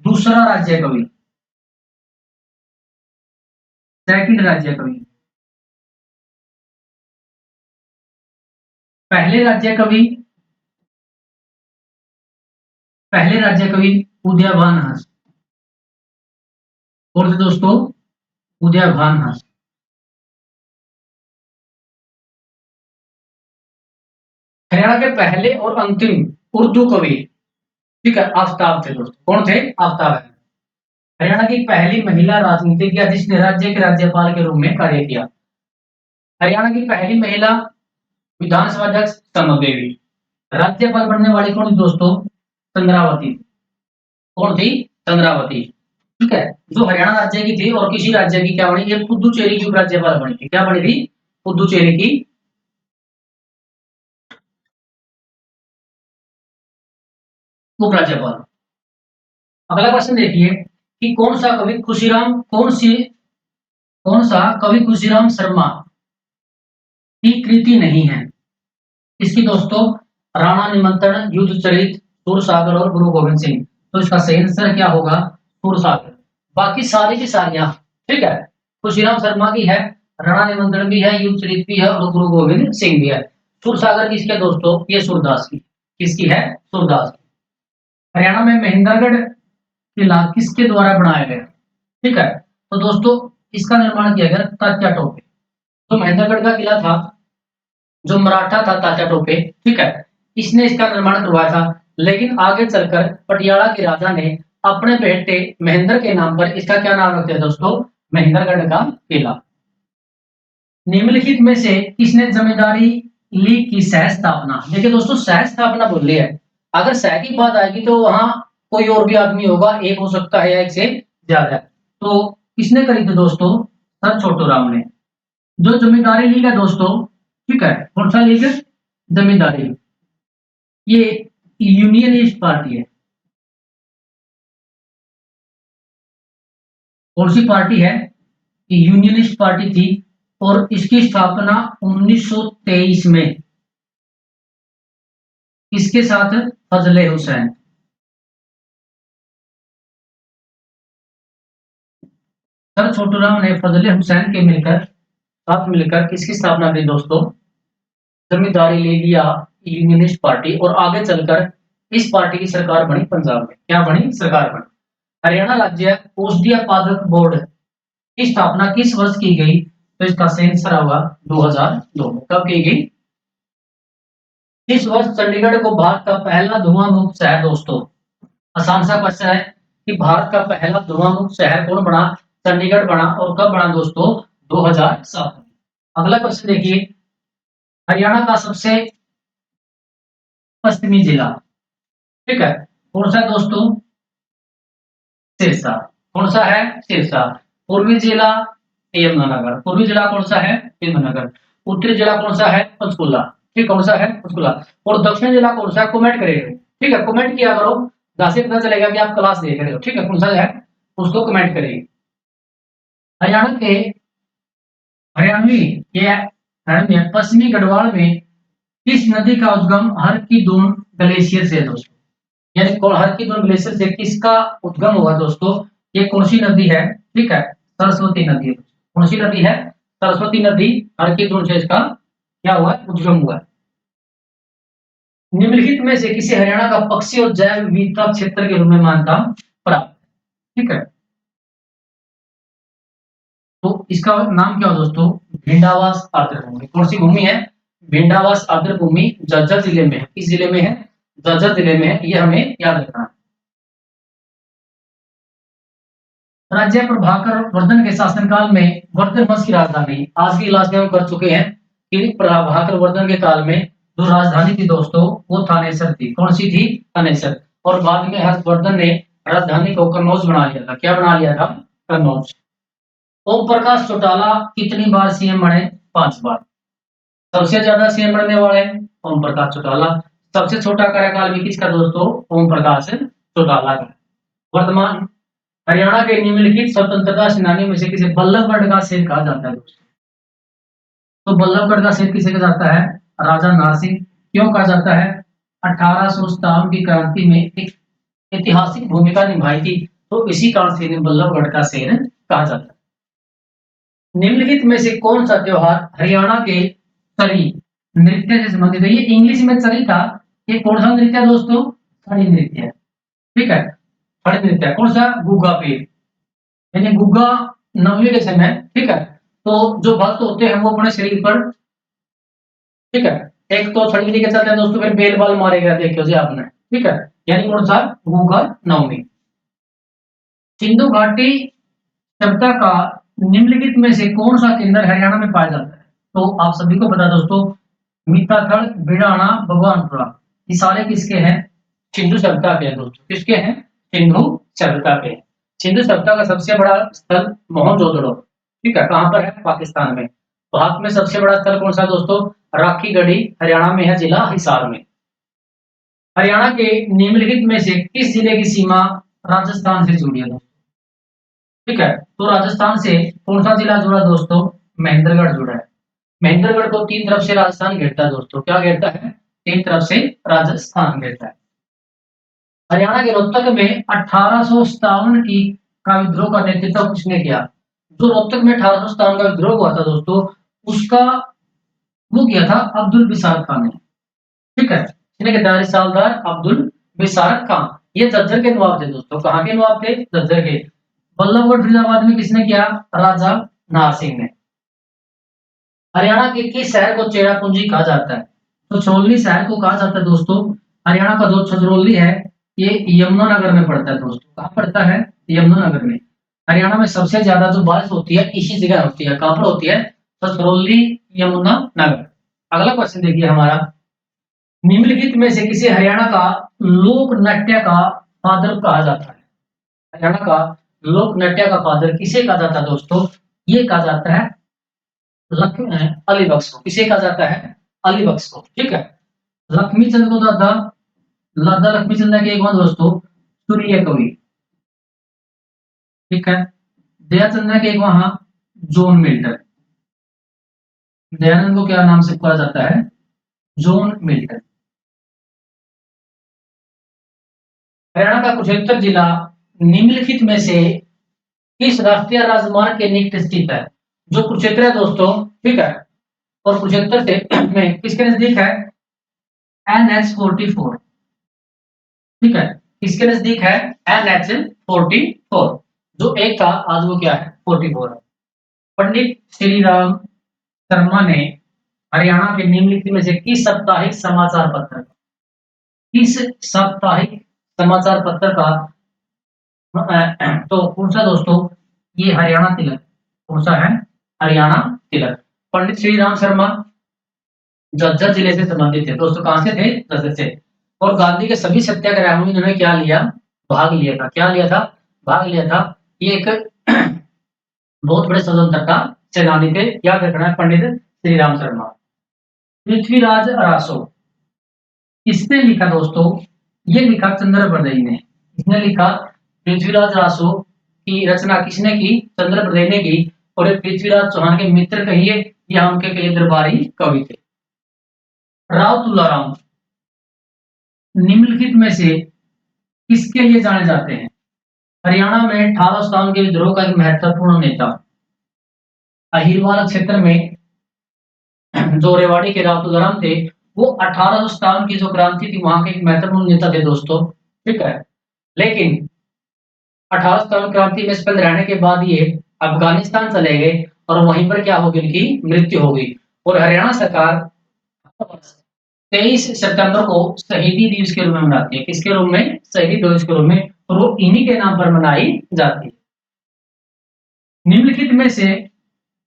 दूसरा राज्य कवि, सेकंड राज्य कवि। पहले राज्य कवि, पहले राज्य कवि उदयभान हंस। और दोस्तों उदयभान हंस। हरियाणा के पहले और अंतिम उर्दू कवि, ठीक है, आफ्ताब थे दोस्तों। कौन थे? आफ्ताब है। हरियाणा की पहली महिला राजनीतिज्ञ जिसने राज्य के राज्यपाल के रूप में कार्य किया। हरियाणा की पहली महिला विधानसभा अध्यक्ष समा देवी। राज्यपाल बनने वाली कौन दोस्तों? चंद्रावती। कौन थी? चंद्रावती। ठीक है। जो हरियाणा राज्य की थी और किसी राज्य की क्या बनी? ये पुदुचेरी की राज्यपाल बनी थी। क्या बनी थी? पुदुचेरी की उपराज्यपाल। अगला क्वेश्चन देखिए कि कौन सा कवि खुशीराम शर्मा की कृति नहीं है? इसकी दोस्तों राणा निमंत्रण, युद्ध चरित, सूरसागर और गुरु गोविंद सिंह। तो इसका सही आंसर क्या होगा? सूरसागर। बाकी सारी की सारियां, ठीक है, खुशीराम शर्मा की है, राणा निमंत्रण भी है, युद्ध चरित भी है और गुरु गोविंद सिंह भी है। सूरसागर किसकी है दोस्तों? ये सूरदास की। किसकी है? सूरदास की। हरियाणा में महेंद्रगढ़ किला किसके द्वारा बनाया गया? ठीक है। तो दोस्तों इसका निर्माण किया गया तात्या टोपे। तो महेंद्रगढ़ का किला था जो मराठा था तात्या टोपे, ठीक है, इसने इसका निर्माण करवाया था। लेकिन आगे चलकर पटियाला के राजा ने अपने बेटे महेंद्र के नाम पर इसका क्या नाम रख दिया दोस्तों? महेंद्रगढ़ का किला। निम्नलिखित में से किसने जमींदारी लीग की सह स्थापना? देखिए दोस्तों सह स्थापना बोल रही है, अगर सह की बात आएगी तो वहां कोई और भी आदमी होगा, एक हो सकता है या एक से ज्यादा। तो किसने करी थी दोस्तों? सर छोटू राम ने। जो जमींदारी लीग है दोस्तों, ठीक है, कौन सा लीग है? जमींदारी। ये यूनियनिस्ट पार्टी है। कौन सी पार्टी है? यूनियनिस्ट पार्टी थी और इसकी स्थापना 1923 में किसके साथ? फजले हुसैन। सर छोटूराम ने फजले हुसैन के साथ मिलकर किसकी स्थापना की दोस्तों? जमींदारी लीग या यूनियनिस्ट पार्टी। और आगे चलकर इस पार्टी की सरकार बनी पंजाब में। क्या बनी? सरकार बनी। हरियाणा राज्य औषधीय पादप बोर्ड की स्थापना किस वर्ष की गई? तो इसका सही आंसर होगा 2002 में। कब की गई? इस वर्ष चंडीगढ़ को भारत का पहला धुआं मुक्त शहर दोस्तों। आसान सा क्वेश्चन है कि भारत का पहला धुआं मुक्त शहर कौन बना? चंडीगढ़ बना। और कब बना दोस्तों? 2007 में। अगला क्वेश्चन देखिए, हरियाणा का सबसे पश्चिमी जिला, ठीक है, कौन सा है दोस्तों? सिरसा। कौन सा है? सिरसा। पूर्वी जिला यमुनानगर। पूर्वी जिला कौन सा है? यमुनानगर। उत्तरी जिला कौन सा है? पंचकुला। ठीक, कौन सा है? पंचकुला। और दक्षिण जिला कौन सा है? कमेंट करिएगा। ठीक है, कमेंट किया करो, जहाँ से पता चलेगा कि आप क्लास देख रहे हो। ठीक है, कौन सा है उसको कमेंट करिए। हरियाणा के हरियाणवी ये हरियाणा में पश्चिमी गढ़वाल में किस नदी का उद्गम हर की दून ग्लेशियर से है दोस्तों? यानी हर की दून ग्लेशियर से किसका उद्गम हुआ दोस्तों? ये कौन सी नदी है? ठीक है, सरस्वती नदी है। कौन सी नदी है? सरस्वती नदी हर की दून से इसका क्या हुआ? उद्गम हुआ। निम्नलिखित में से किसे हरियाणा का पक्षी और जैव विविधता क्षेत्र के रूप में मान्यता प्राप्त? ठीक है, तो इसका नाम क्या हो दोस्तों? भिंडावास आर्द्र भूमि। कौन सी भूमि है? भिंडावास आर्द्र भूमि झज्जर जिले में है। किस जिले में है? झज्जर जिले में है, ये हमें याद रखना है। राज्य प्रभाकर वर्धन के शासनकाल में वर्धन वंश की राजधानी, आज की क्लास में हम कर चुके हैं कि प्रभाकर वर्धन के काल में जो राजधानी थी दोस्तों वो थानेसर थी। कौन सी थी? थानेसर। और बाद में हर्षवर्धन ने राजधानी को कन्नौज बना लिया था। क्या बना लिया था? कन्नौज। ओम प्रकाश चौटाला कितनी बार सीएम बने? 5 बार। सबसे ज्यादा सीएम बनने वाले ओम प्रकाश चौटाला। सबसे छोटा कार्यकाल भी किसका दोस्तों? ओम प्रकाश चौटाला का। वर्तमान हरियाणा के निम्नलिखित स्वतंत्रता सेनानियों में से किसे बल्लभगढ़ का शेर कहा जाता है दोस्तों? तो बल्लभगढ़ का शेर किसे कहा जाता है? राजा नारसिंह। क्यों कहा जाता है? 1857 की क्रांति में एक ऐतिहासिक भूमिका निभाई थी, तो इसी कारण से इन्हें बल्लभगढ़ का शेर कहा जाता है। निम्नलिखित में से कौन सा त्योहार हरियाणा के सरी नृत्य से संबंधित है? ये इंग्लिश में सरी था, ये कौन सा नृत्य है दोस्तों? सरी नृत्य है। ठीक है, सरी नृत्य कौन सा? गुग्गा पीर, यानी गुग्गा नवमी के समय। ठीक है, तो जो भक्त होते हैं वो अपने शरीर पर, ठीक है, एक तो छड़ी लेके चलते हैं दोस्तों, फिर बेल बाल मारेगा, देखियो जी आपने। ठीक है, यानी कौन सा? गुग्गा नवमी। सिंधु घाटी सभ्यता का निम्नलिखित में से कौन सा केंद्र हरियाणा में पाया जाता है? तो आप सभी को पता दोस्तों, मिताथल, बिड़ाना, भगवानपुरा, ये सारे किसके हैं? सिंधु सभ्यता के हैं दोस्तों। किसके हैं? सिंधु सभ्यता के। सिंधु सभ्यता का सबसे बड़ा स्थल मोहनजोदड़ो। ठीक है, कहां पर है? पाकिस्तान में। भारत में सबसे बड़ा स्थल कौन सा दोस्तों? राखी गढ़ी, हरियाणा में है, जिला हिसार में। हरियाणा के निम्नलिखित में से किस जिले की सीमा राजस्थान से जुड़ी है दोस्तों? ठीक है, तो राजस्थान से कौन सा जिला जुड़ा दोस्तों? महेंद्रगढ़ जुड़ा है। महेंद्रगढ़ को तीन तरफ से राजस्थान घेरता है दोस्तों। क्या घेरता है? तीन तरफ से राजस्थान घेरता है। हरियाणा के रोहतक में 1857 की का विद्रोह का नेतृत्व किसने किया? जो रोहतक में 1857 का विद्रोह हुआ था दोस्तों, उसका वो किया था अब्दुल बिसार खान ने। ठीक है, इसने के सालदार अब्दुल बिसार खान, ये झज्जर के नवाब थे दोस्तों। कहाँ के नवाब थे? झज्जर के। बल्लभगढ़ फरीदाबाद में किसने किया? राजा नारसिंह ने। हरियाणा के किस शहर को चेरापूंजी कहा जाता है? तो छछरौली शहर को कहा जाता है दोस्तों। हरियाणा का जो छछरौली है ये यमुनानगर में पड़ता है दोस्तों। कहाँ पड़ता है? यमुनानगर में। हरियाणा में सबसे ज्यादा जो बारिश होती है इसी जगह होती है। कहाँ पर होती है? छछरौली, यमुनानगर। अगला क्वेश्चन देखिए हमारा, निम्नलिखित में से किसे हरियाणा का लोक नृत्य का फादर कहा जाता है? हरियाणा का लोक नृत्य का फादर किसे कहा जाता है दोस्तों? ये कहा जाता है अली बख्श को। किसे कहा जाता है? अली बख्श को। ठीक है, लक्ष्मी चंद को दादा लादा लक्ष्मी चंद के एक बार दोस्तों सूर्य कवि। ठीक है, दयाचंद के एक वहां जॉन मिल्टन। दयानंद को क्या नाम से पुकारा जाता है? John Milton. हरियाणा का कुरुक्षेत्र जिला निम्नलिखित में से किस राष्ट्रीय राजमार्ग के निकट स्थित है? जो कुरुक्षेत्र है दोस्तों, ठीक है, और कुरुक्षेत्र से में किसके नजदीक है? NH44। ठीक है, किसके नजदीक है? NH44। जो एक था आज वो क्या है? 44 है। पंडित श्री राम शर्मा ने हरियाणा के निम्नलिखित में से किस साप्ताहिक समाचार पत्र किस साप्ताहिक समाचार पत्र का तो कौन सा दोस्तों? ये हरियाणा तिलक। कौन सा है? हरियाणा तिलक। पंडित श्री राम शर्मा झज्जर जिले से संबंधित थे दोस्तों। कहां से थे? झज्जर से। और गांधी के सभी सत्याग्रहों में इन्होंने क्या लिया? भाग लिया था। क्या लिया था? भाग लिया था। ये एक बहुत बड़े स्वतंत्रता सेनानी थे, याद रखना है, पंडित श्री राम शर्मा। पृथ्वीराज रासो किसने लिखा दोस्तों? ये लिखा चंद्रप्रदयी ने। किसने लिखा? पृथ्वीराज रासो की रचना किसने की? चंद्रप्रदयी ने की। और ये पृथ्वीराज चौहान के मित्र कहिए या उनके कहिए दरबारी कवि थे। राव तुलाराम निम्नलिखित में से किसके लिए जाने जाते हैं? हरियाणा में ठाकुर स्थान के विद्रोह का एक महत्वपूर्ण नेता। अहिरवाल क्षेत्र में जो रेवाड़ी के राव तुलाराम थे, वो 1857 की जो क्रांति थी वहां के एक महत्वपूर्ण नेता थे दोस्तों, ठीक है। लेकिन 1857 क्रांति में सफल रहने के बाद ये अफगानिस्तान चले गए और वहीं पर क्या हो गई? उनकी मृत्यु हो गई। और हरियाणा सरकार 23 सितंबर को शहीदी दिवस के रूप में मनाती है। किसके रूप में? शहीदी दिवस के रूप में। और वो इन्हीं के नाम पर मनाई जाती है। निम्नलिखित में से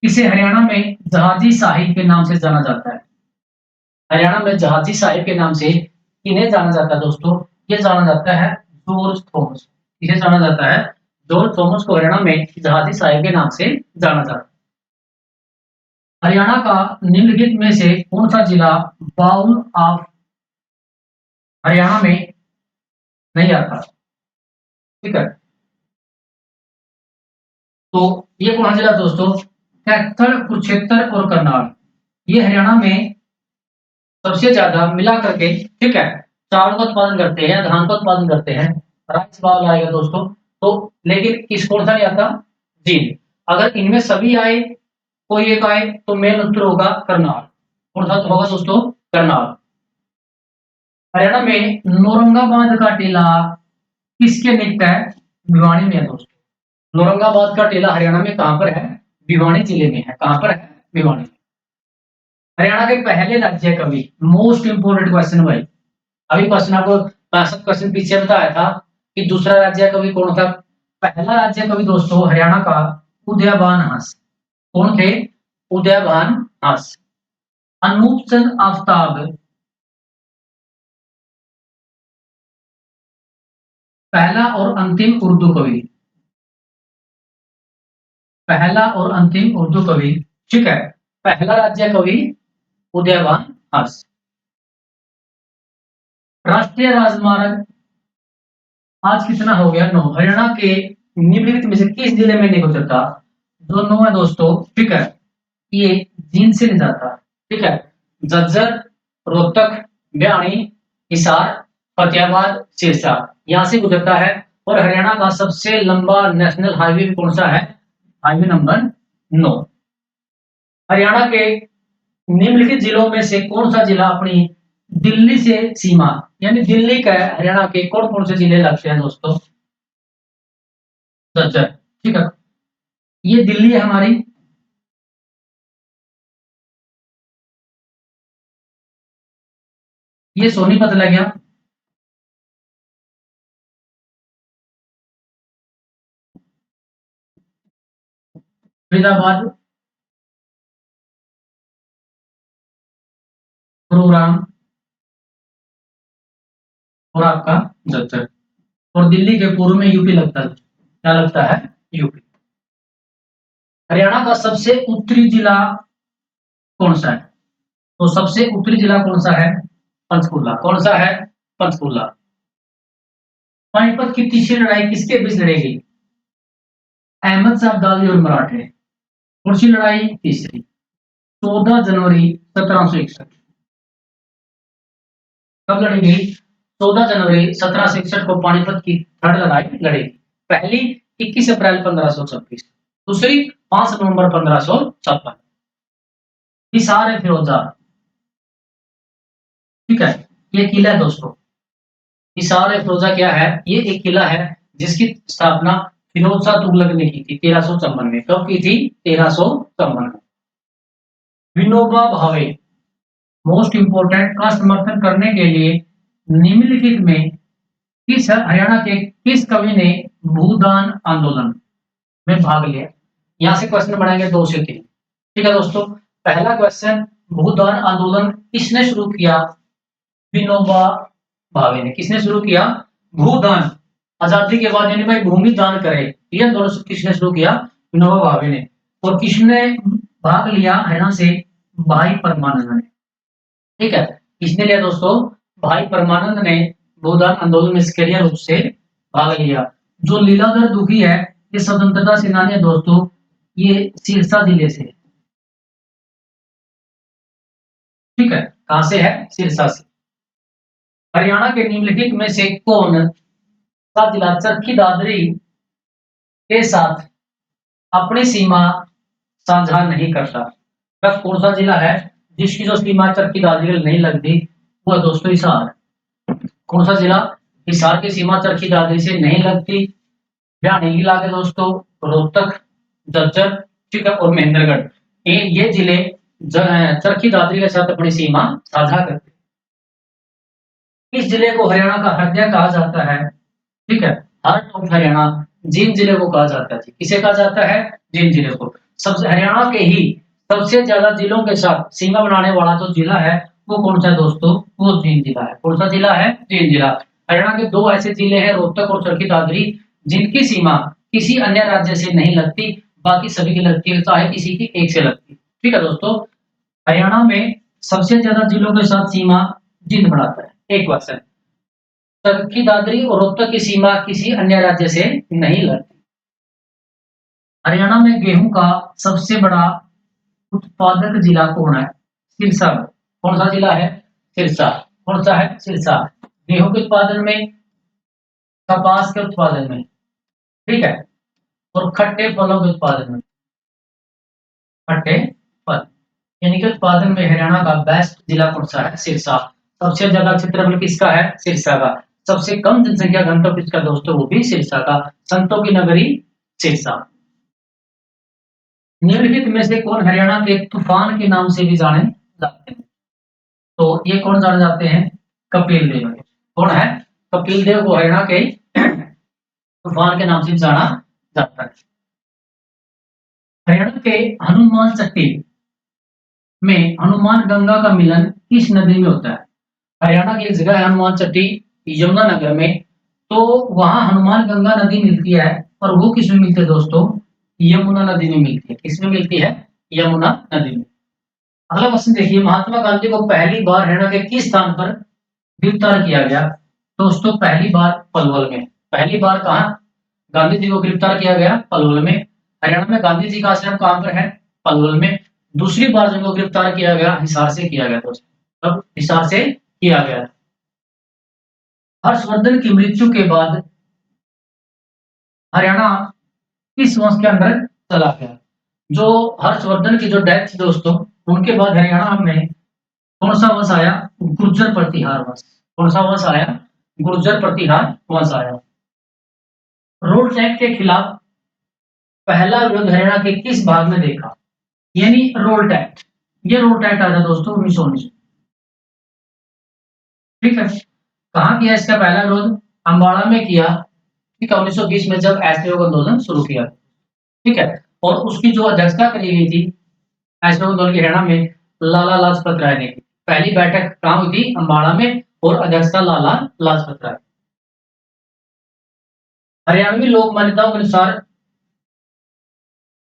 इसे हरियाणा में जहाजी साहिब के नाम से जाना जाता है। हरियाणा में जहाजी साहिब के नाम से इन्हें जाना जाता है दोस्तों। ये जाना जाता है जॉर्ज थॉमस। इसे जाना जाता है जॉर्ज थॉमस को हरियाणा में जहाजी साहिब के नाम से जाना जाता है। हरियाणा का निम्नलिखित में से कौन सा जिला बाउल ऑफ हरियाणा में नहीं आता? ठीक है, तो ये कौन सा जिला दोस्तों? कैथल, कुरुक्षेत्र और करनाल। ये हरियाणा में सबसे ज्यादा मिला करके, ठीक है, चावल का उत्पादन करते हैं, धान का उत्पादन करते हैं। राइस बाउल आएगा दोस्तों। तो लेकिन किस कौन सा नहीं आता? जींद। अगर इनमें सभी आए, कोई एक आए, तो मेन उत्तर होगा करनाल। कौन सा होगा दोस्तों? करनाल। हरियाणा में नौरंगाबाद का टीला किसके निकट है? भिवानी में है दोस्तों। नौरंगाबाद का टीला हरियाणा में कहां पर है? भिवानी जिले में है। कहां पर है? भिवानी। हरियाणा के पहले राज्य कवि, मोस्ट इंपोर्टेंट क्वेश्चन भाई। अभी क्वेश्चन आपको 65 क्वेश्चन पीछे बताया था कि दूसरा राज्य कवि कौन था। पहला राज्य कवि दोस्तों हरियाणा का उदयभान हंस। कौन थे? उदयभान हंस। अनूप चंद आफ्ताब पहला और अंतिम उर्दू कवि। पहला और अंतिम उर्दू कवि, ठीक है। पहला राज्य कवि उदयभान हंस। राष्ट्रीय राजमार्ग आज कितना हो गया? 9। हरियाणा के निम्नलिखित में से किस जिले में नहीं गुजरता? जो 9 है दोस्तों, ठीक है, ये जींद से नहीं जाता, ठीक है। झज्जर, रोहतक, बयानी, हिसार, फतेहाबाद, सिरसा, यहाँ से गुजरता है। और हरियाणा का सबसे लंबा नेशनल हाईवे कौन सा है? Highway number 9। हरियाणा के निम्नलिखित जिलों में से कौन सा जिला अपनी दिल्ली से सीमा, यानी दिल्ली का हरियाणा के कौन कौन से जिले लगते हैं दोस्तों? झज्जर, ठीक है, ये दिल्ली है हमारी। ये सोनीपत लग गया। फरीदाबाद, गुरुग्राम और आपका झज्जर। और दिल्ली के पूर्व में यूपी लगता है। क्या लगता है? यूपी। हरियाणा का सबसे उत्तरी जिला कौन सा है? तो सबसे उत्तरी जिला कौन सा है? पंचकुला। कौन सा है? पंचकुला। पानीपत की तीसरी लड़ाई किसके बीच लड़ी गई? अहमद शाह अब्दाली और मराठे। कौन सी लड़ाई? तीसरी। 14 जनवरी 1761। कब लड़ी गई? 14 जनवरी 1761 को पानीपत की थर्ड लड़ाई लड़ी गई। पहली 21 अप्रैल 1526, दूसरी 5 नवंबर 1556। हिसार है फिरोजा, ठीक है, ये किला है दोस्तों। हिसार ए फिरोजा क्या है? ये एक किला है जिसकी स्थापना फिरोज शाह तुगलक ने की थी 1354 में। कब की थी? 1354 में। विनोबा भावे मोस्ट इंपोर्टेंट का समर्थन करने के लिए निम्नलिखित में किस हरियाणा के किस कवि ने भूदान आंदोलन में भाग लिया? यहां से क्वेश्चन बनाएंगे 2 से 3, ठीक है दोस्तों। पहला क्वेश्चन, भूदान आंदोलन किसने शुरू किया? विनोबा भावे ने। किसने शुरू किया? भूदान। आजादी के बाद यानी भाई भूमि दान करे, ये आंदोलन किसने शुरू किया? विनोबा भावे ने। और किसने भाग लिया हरियाणा से? भाई परमानंद ने। ठीक है, किसने लिया दोस्तों? भाई परमानंद ने भूदान आंदोलन में सक्रिय रूप से भाग लिया। जो लीलाधर दुखी है, ये स्वतंत्रता सेनानी है दोस्तों, ये सिरसा जिले से। ठीक है, कहां से है? सिरसा से। हरियाणा के निम्नलिखित में से कौन सा जिला चरखी दादरी के साथ अपनी सीमा साझा नहीं करता? वह कौन सा जिला है जिसकी जो सीमा चरखी दादरी नहीं लगती? वो है दोस्तों हिसार। कौन सा जिला? हिसार की सीमा चरखी दादरी से नहीं लगती। ध्यान यही लागे दोस्तों, रोहतक, झज्जर, ठीक है, और महेंद्रगढ़, ये जिले चरखी दादरी के साथ अपनी सीमा साझा करते हैं। इस जिले को हरियाणा का हृदय कहा जाता है। ठीक है, हार्ट ऑफ हरियाणा जींद जिले को कहा जाता है। किसे कहा जाता है? जींद जिले को। सबसे हरियाणा के ही सबसे ज्यादा जिलों के साथ सीमा बनाने वाला जो जिला है वो कौन सा है दोस्तों? वो जींद जिला है। कौन सा जिला है? जींद जिला। हरियाणा के दो ऐसे जिले हैं, रोहतक और चरखी दादरी, जिनकी सीमा किसी अन्य राज्य से नहीं लगती, बाकी सभी की लगती है, चाहे किसी की एक से लगती। ठीक है दोस्तों, हरियाणा में सबसे ज्यादा जिलों के साथ सीमा जींद बनाता है। एक क्वेश्चन, चरखी दादरी और रोहतक की सीमा किसी अन्य राज्य से नहीं लगती। हरियाणा में गेहूं का सबसे बड़ा उत्पादक जिला कौन है? सिरसा। कौन सा जिला है? सिरसा। कौन सा है? सिरसा। गेहूं के उत्पादन में, कपास के उत्पादन में, ठीक है, और खट्टे फलों के उत्पादन में। खट्टे फल यानी कि उत्पादन में हरियाणा का बेस्ट जिला कौन सा है? सिरसा। सबसे ज्यादा क्षेत्रफल किसका है? सिरसा का। सबसे कम जनसंख्या घनत्व किसका दोस्तों? वो भी सिरसा का। संतों की नगरी सिरसा। निम्नलिखित में से कौन हरियाणा के तूफान के नाम से भी जाने जाते हैं? तो ये कौन जाने जाते हैं? कपिल देव। कौन है? कपिल देव को हरियाणा के तूफान के नाम से जाना जाता है। हरियाणा के हनुमान चट्टी में हनुमान गंगा का मिलन किस नदी में होता है? हरियाणा की एक जगह है हनुमान चट्टी, यमुनानगर में। तो वहां हनुमान गंगा नदी मिलती है, और वो किस में मिलती है दोस्तों? यमुना नदी में मिलती है। किसमें मिलती है? यमुना नदी में। अगला क्वेश्चन देखिए, महात्मा गांधी को पहली बार हरियाणा के किस स्थान पर गिरफ्तार किया गया? दोस्तों पहली बार पलवल में। पहली बार कहा गांधी जी को गिरफ्तार किया गया? पलवल में। हरियाणा में गांधी जी का आश्रम कहां पर है? पलवल में। दूसरी बार जिनको गिरफ्तार किया गया, हिसार से किया गया दोस्तों। तब हिसार से किया गया। हर्षवर्धन की मृत्यु के बाद हरियाणा किस वंश के अंदर चला गया? जो हर्षवर्धन की जो डेथ थी दोस्तों, उनके बाद हरियाणा में कौन सा वंश आया? गुर्जर प्रतिहार वंश। कौन सा वंश आया? गुर्जर प्रतिहार वंश आया। रोड टैक्स के खिलाफ पहला विरोध हरियाणा के किस भाग में देखा? यानी रोल टैक्स, ये रोल टैक्स आया दोस्तों 1919। ठीक है, कहाँ किया इसका पहला विरोध? अम्बाड़ा में किया। ठीक है, 1920 में जब असहयोग आंदोलन शुरू किया। ठीक है, और उसकी जो अध्यक्षता करी गई थी असहयोग आंदोलन की हरियाणा में, लाला लाजपत राय ने की। पहली बैठक कहाँ हुई थी? अम्बाड़ा में, और अध्यक्षता लाला लाजपत राय। हरियाणवी लोक मान्यताओं के अनुसार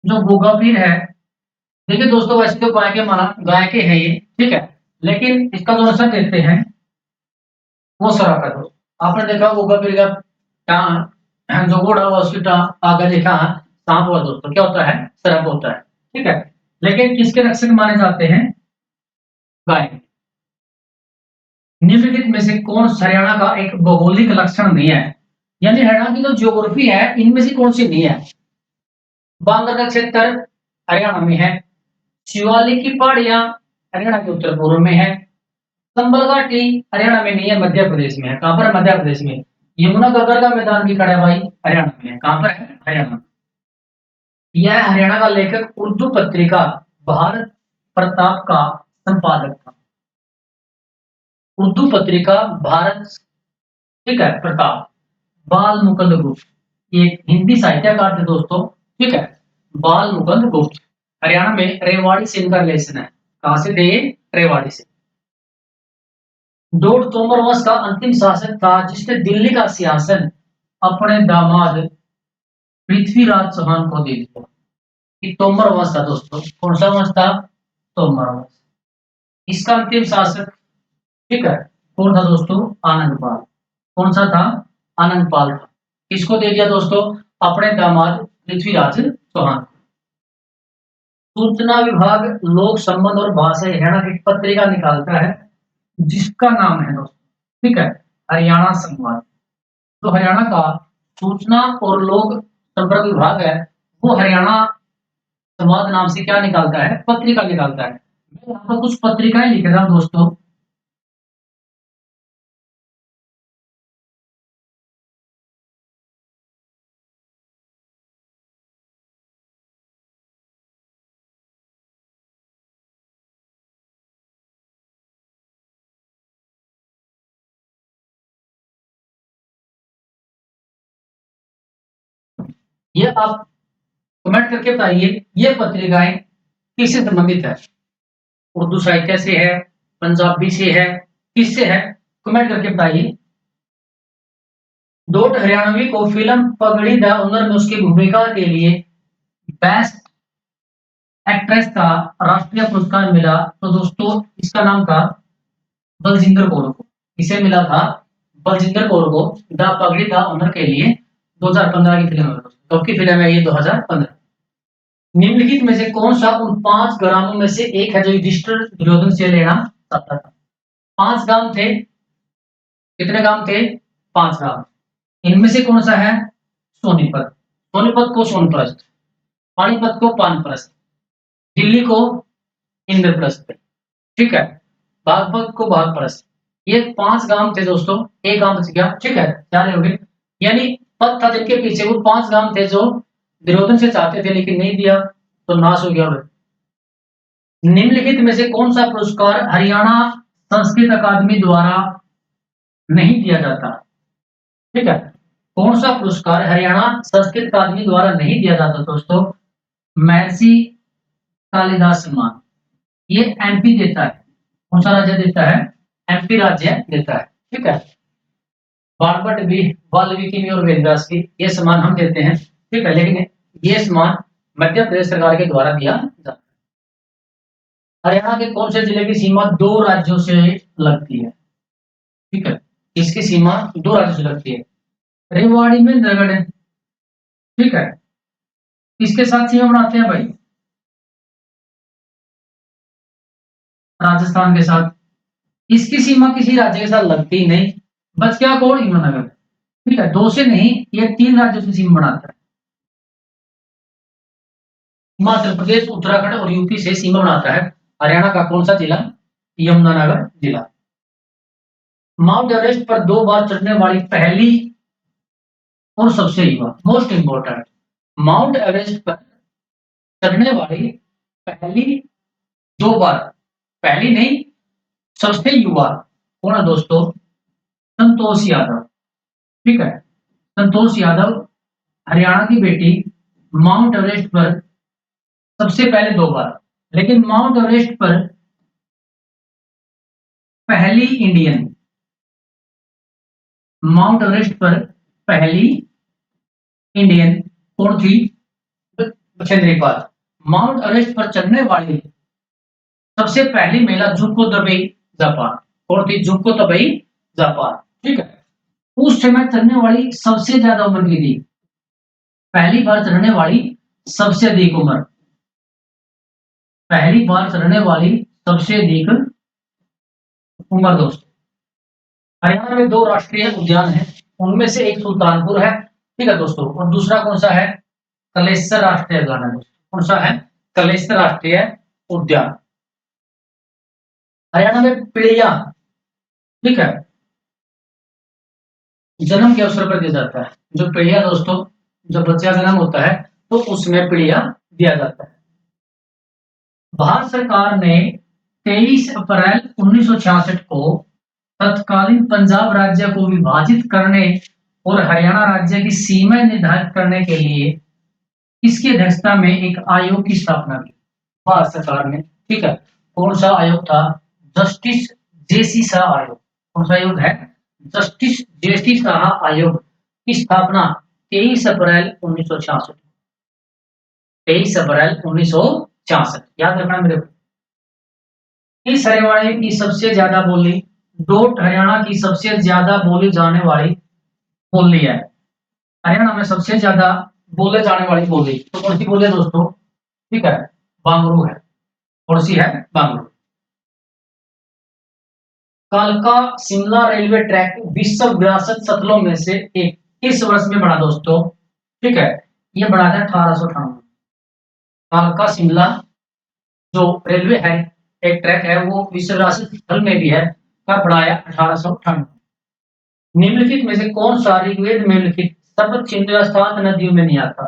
जो गोगा पीर है, देखिए दोस्तों, वैसे तो गाय के हैं ये, ठीक है, लेकिन इसका जो असर देते हैं वो सराका दोस्त। आपने देखा गोगा पीर का टांग, जो घोड़ा हुआ उसकी टांग आगे देखा सांप हुआ दोस्तों, क्या होता है? सरप होता है। ठीक है, लेकिन किसके रक्षक माने जाते हैं? गाय। निम्नलिखित में से कौन हरियाणा का एक भौगोलिक लक्षण नहीं है? यानी हरियाणा की जो ज्योग्राफी है, इनमें से कौन सी नहीं है? बांगर का क्षेत्र हरियाणा में है। शिवालिक की पहाड़ियां हरियाणा के उत्तर पूर्व में है। संबल घाटी हरियाणा में नहीं है, मध्य प्रदेश में है। कहां पर है? मध्य प्रदेश में। यमुना गगर का मैदान भी खड़ा है भाई, हरियाणा में है। कहां पर है? हरियाणा में। यह हरियाणा का लेखक उर्दू पत्रिका भारत प्रताप का संपादक था। उर्दू पत्रिका भारत, ठीक है, प्रताप। बाल मुकुंद गुप्त, ये हिंदी साहित्यकार थे दोस्तों। ठीक है, बाल मुकुंद गुप्त। हरियाणा में रेवाड़ी से इनका रिलेशन है। कहां से थे ये? रेवाड़ी से। डोड तोमर वंश का अंतिम शासक था जिसने दिल्ली का सिंहासन अपने दामाद पृथ्वीराज चौहान को दे दिया। कि तोमर वंश था दोस्तों। कौन सा वंश था? तोमर वंश। इसका अंतिम शासक, ठीक है, कौन था दोस्तों? आनंदपाल। कौन सा था? आनंदपाल था। किसको दे दिया दोस्तों? अपने दामाद पृथ्वीराज चौहान। सूचना विभाग लोक संबंध और भाषा हरियाणा की पत्रिका निकालता है जिसका नाम है दोस्तों, ठीक है, हरियाणा संवाद। तो हरियाणा का सूचना और लोक संपर्क विभाग है, वो हरियाणा संवाद नाम से क्या निकालता है? पत्रिका निकालता है। मैं यहाँ पर कुछ पत्रिकाएं लिख रहा हूँ दोस्तों। ये आप कमेंट करके बताइए, ये पत्रिकाएं किससे संबंधित है? उर्दू साहित्य से है, पंजाबी से है, किससे है? कमेंट करके बताइए। डोट हरियाणवी को फिल्म पगड़ी द ओनर में उसकी भूमिका के लिए बेस्ट एक्ट्रेस का राष्ट्रीय पुरस्कार मिला। तो दोस्तों इसका नाम था बलजिंदर कौर को। किसे मिला था? बलजिंदर कौर को द पगड़ी द ओनर के लिए 2015 की फिल्म है दोस्तों। कब की फिल्म है ये? 2015। निम्नलिखित में से कौन सा उन 5 ग्रामों में से एक है जो युधिष्ठिर दुर्योधन से लेना चाहता था? 5 गांव थे। कितने गांव थे? 5 गांव। इनमें से कौन सा है? सोनीपत। सोनीपत को सोनप्रस्थ, पानीपत को पानप्रस्थ, दिल्ली को इंद्रप्रस्थ, ठीक है, बागपत को बागप्रस्थ। ये 5 गांव थे दोस्तों। एक गांव बच गया, ठीक है, 4 हो गए। यानी पद था जिनके पीछे वो 5 गांव थे जो दुर्योधन से चाहते थे लेकिन नहीं दिया, तो नाश हो गया। निम्नलिखित में से कौन सा पुरस्कार हरियाणा संस्कृत अकादमी द्वारा नहीं दिया जाता? ठीक है, कौन सा पुरस्कार हरियाणा संस्कृत अकादमी द्वारा नहीं दिया जाता दोस्तों? महर्षि कालिदास सम्मान। ये एमपी देता है। कौन सा राज्य देता है? एमपी राज्य देता है, ठीक है। बाणभट्ट भी, वाल्मीकि और वेदव्यास की ये सम्मान हम देते हैं, ठीक है, लेकिन ये सम्मान मध्य प्रदेश सरकार के द्वारा दिया जाता है। हरियाणा के कौन से जिले की सीमा 2 राज्यों से लगती है? ठीक है, इसकी सीमा 2 राज्यों से लगती है। रेवाड़ी में नगड़, ठीक है, किसके साथ सीमा बनाते हैं भाई? राजस्थान के साथ। इसकी सीमा किसी राज्य के साथ लगती नहीं। बच क्या? कौन? ईमानगर। ठीक है, 2 से नहीं, ये 3 राज्यों से सीमा बनाता है। हिमाचल प्रदेश, उत्तराखंड और यूपी से सीमा बनाता है। हरियाणा का कौन सा जिला? यमुनानगर जिला। माउंट एवरेस्ट पर 2 बार चढ़ने वाली पहली और सबसे युवा, मोस्ट इंपोर्टेंट, माउंट एवरेस्ट पर चढ़ने वाली पहली 2 बार, पहली नहीं, सबसे युवा कौन है दोस्तों? संतोष यादव, ठीक है। संतोष यादव हरियाणा की बेटी माउंट एवरेस्ट पर सबसे पहले 2 बार, लेकिन माउंट एवरेस्ट पर पहली इंडियन, माउंट एवरेस्ट पर पहली इंडियन कौन थी? बछेंद्री पाल। माउंट एवरेस्ट पर चढ़ने वाली सबसे पहली महिला जुको तबेई, जापान। कौन थी? जुको तबेई, जापान, ठीक है। उस समय चढ़ने वाली सबसे ज्यादा उम्र की थी, पहली बार चढ़ने वाली सबसे अधिक उम्र, पहली बार चढ़ने वाली सबसे अधिक उम्र दोस्तों। हरियाणा में 2 राष्ट्रीय उद्यान हैं, उनमें से एक सुल्तानपुर है, ठीक है दोस्तों, और दूसरा कौन सा है? कलेसर राष्ट्रीय उद्यान है दोस्तों। कौन सा है? कलेसर राष्ट्रीय उद्यान। हरियाणा में पिड़िया, ठीक है, जन्म के अवसर पर दिया जाता है। जो पिड़िया दोस्तों, जब बच्चा जन्म होता है तो उसमें पिड़िया दिया जाता है। भारत सरकार ने 23 अप्रैल 1966 को तत्कालीन पंजाब राज्य को विभाजित करने और हरियाणा राज्य की सीमाएं निर्धारित करने के लिए किसकी अध्यक्षता में एक आयोग की स्थापना की? भारत सरकार ने, ठीक है। कौन सा आयोग था? जस्टिस जेसी शाह आयोग। कौन सा आयोग है? जस्टिस जेसी शाह आयोग की स्थापना 23 अप्रैल 1966। 23 अप्रैल 1966। याद रखना मेरे को। किस हरियाणा की सबसे ज्यादा बोली डोट हरियाणा की सबसे ज्यादा बोली जाने वाली बोली है। हरियाणा में सबसे ज्यादा बोले जाने वाली बोली तो कौन सी बोली है दोस्तों? ठीक है, बांगरू है। कौन सी है? बांगरू। कालका शिमला रेलवे ट्रैक विश्व विरासत स्थलों में से एक किस वर्ष में बना दोस्तों? ठीक है, ये बना था 1898। कालका शिमला जो रेलवे है एक ट्रैक है वो विश्व विरासत स्थल में भी है, कब बनाया? 1898। निम्नलिखित में से कौन सा ऋग्वेद में लिखित सप्त सिंधु या 7 नदियों में नहीं आता?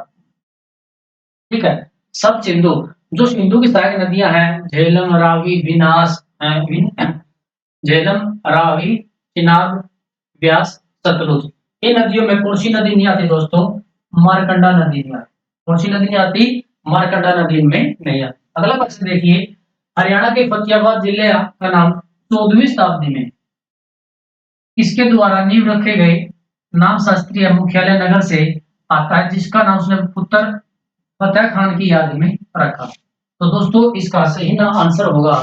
ठीक है, सब सिंधु जो सिंधु की सहायक नदियां हैं झेलम, रावी, बिनास, झेलम, रावी, चिनाब, व्यास, सतलुज, इन नदियों में कौन सी नदी नहीं आती दोस्तों? मारकंडा नदी नहीं आती। कौन सी नदी नहीं आती? मारकंडा नदी में नहीं आती। अगला क्वेश्चन देखिए, हरियाणा के फतेहाबाद जिले का नाम 14वीं शताब्दी में किसके द्वारा नींव रखे गए नाम शास्त्रीय मुख्यालय नगर से आता है, जिसका नाम उसने पुत्र फतेह खान की याद में रखा? तो दोस्तों इसका सही ना आंसर होगा,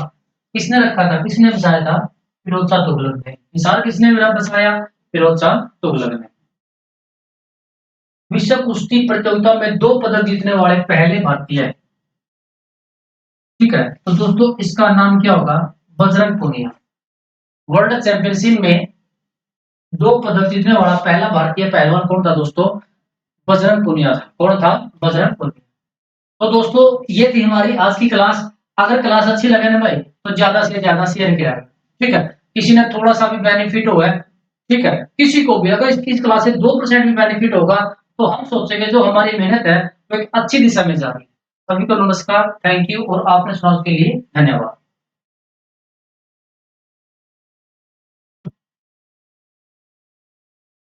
किसने रखा था, किसने बसाया था? फिरोज शाह तुगलक ने। निसार किसने बसाया? फिरोज शाह तुगलक ने। विश्व कुश्ती प्रतियोगिता में 2 पदक जीतने वाले पहले भारतीय है। ठीक है, तो दोस्तों इसका नाम क्या होगा? बजरंग पुनिया। वर्ल्ड चैंपियनशिप में 2 पदक जीतने वाला पहला भारतीय पहलवान कौन था दोस्तों? बजरंग पुनिया था। कौन था? बजरंग पुनिया। तो दोस्तों ये थी हमारी आज की क्लास। अगर क्लास अच्छी लगे ना भाई तो ज्यादा से ज्यादा शेयर किया करें। ठीक है, किसी ने थोड़ा सा भी बेनिफिट हुआ है, ठीक है, किसी को भी अगर इस क्लास से 2% भी बेनिफिट होगा तो हम सोचेंगे जो हमारी मेहनत है वो एक अच्छी दिशा में जा रही है। सभी को नमस्कार, थैंक यू और आपने सुना उसके लिए धन्यवाद।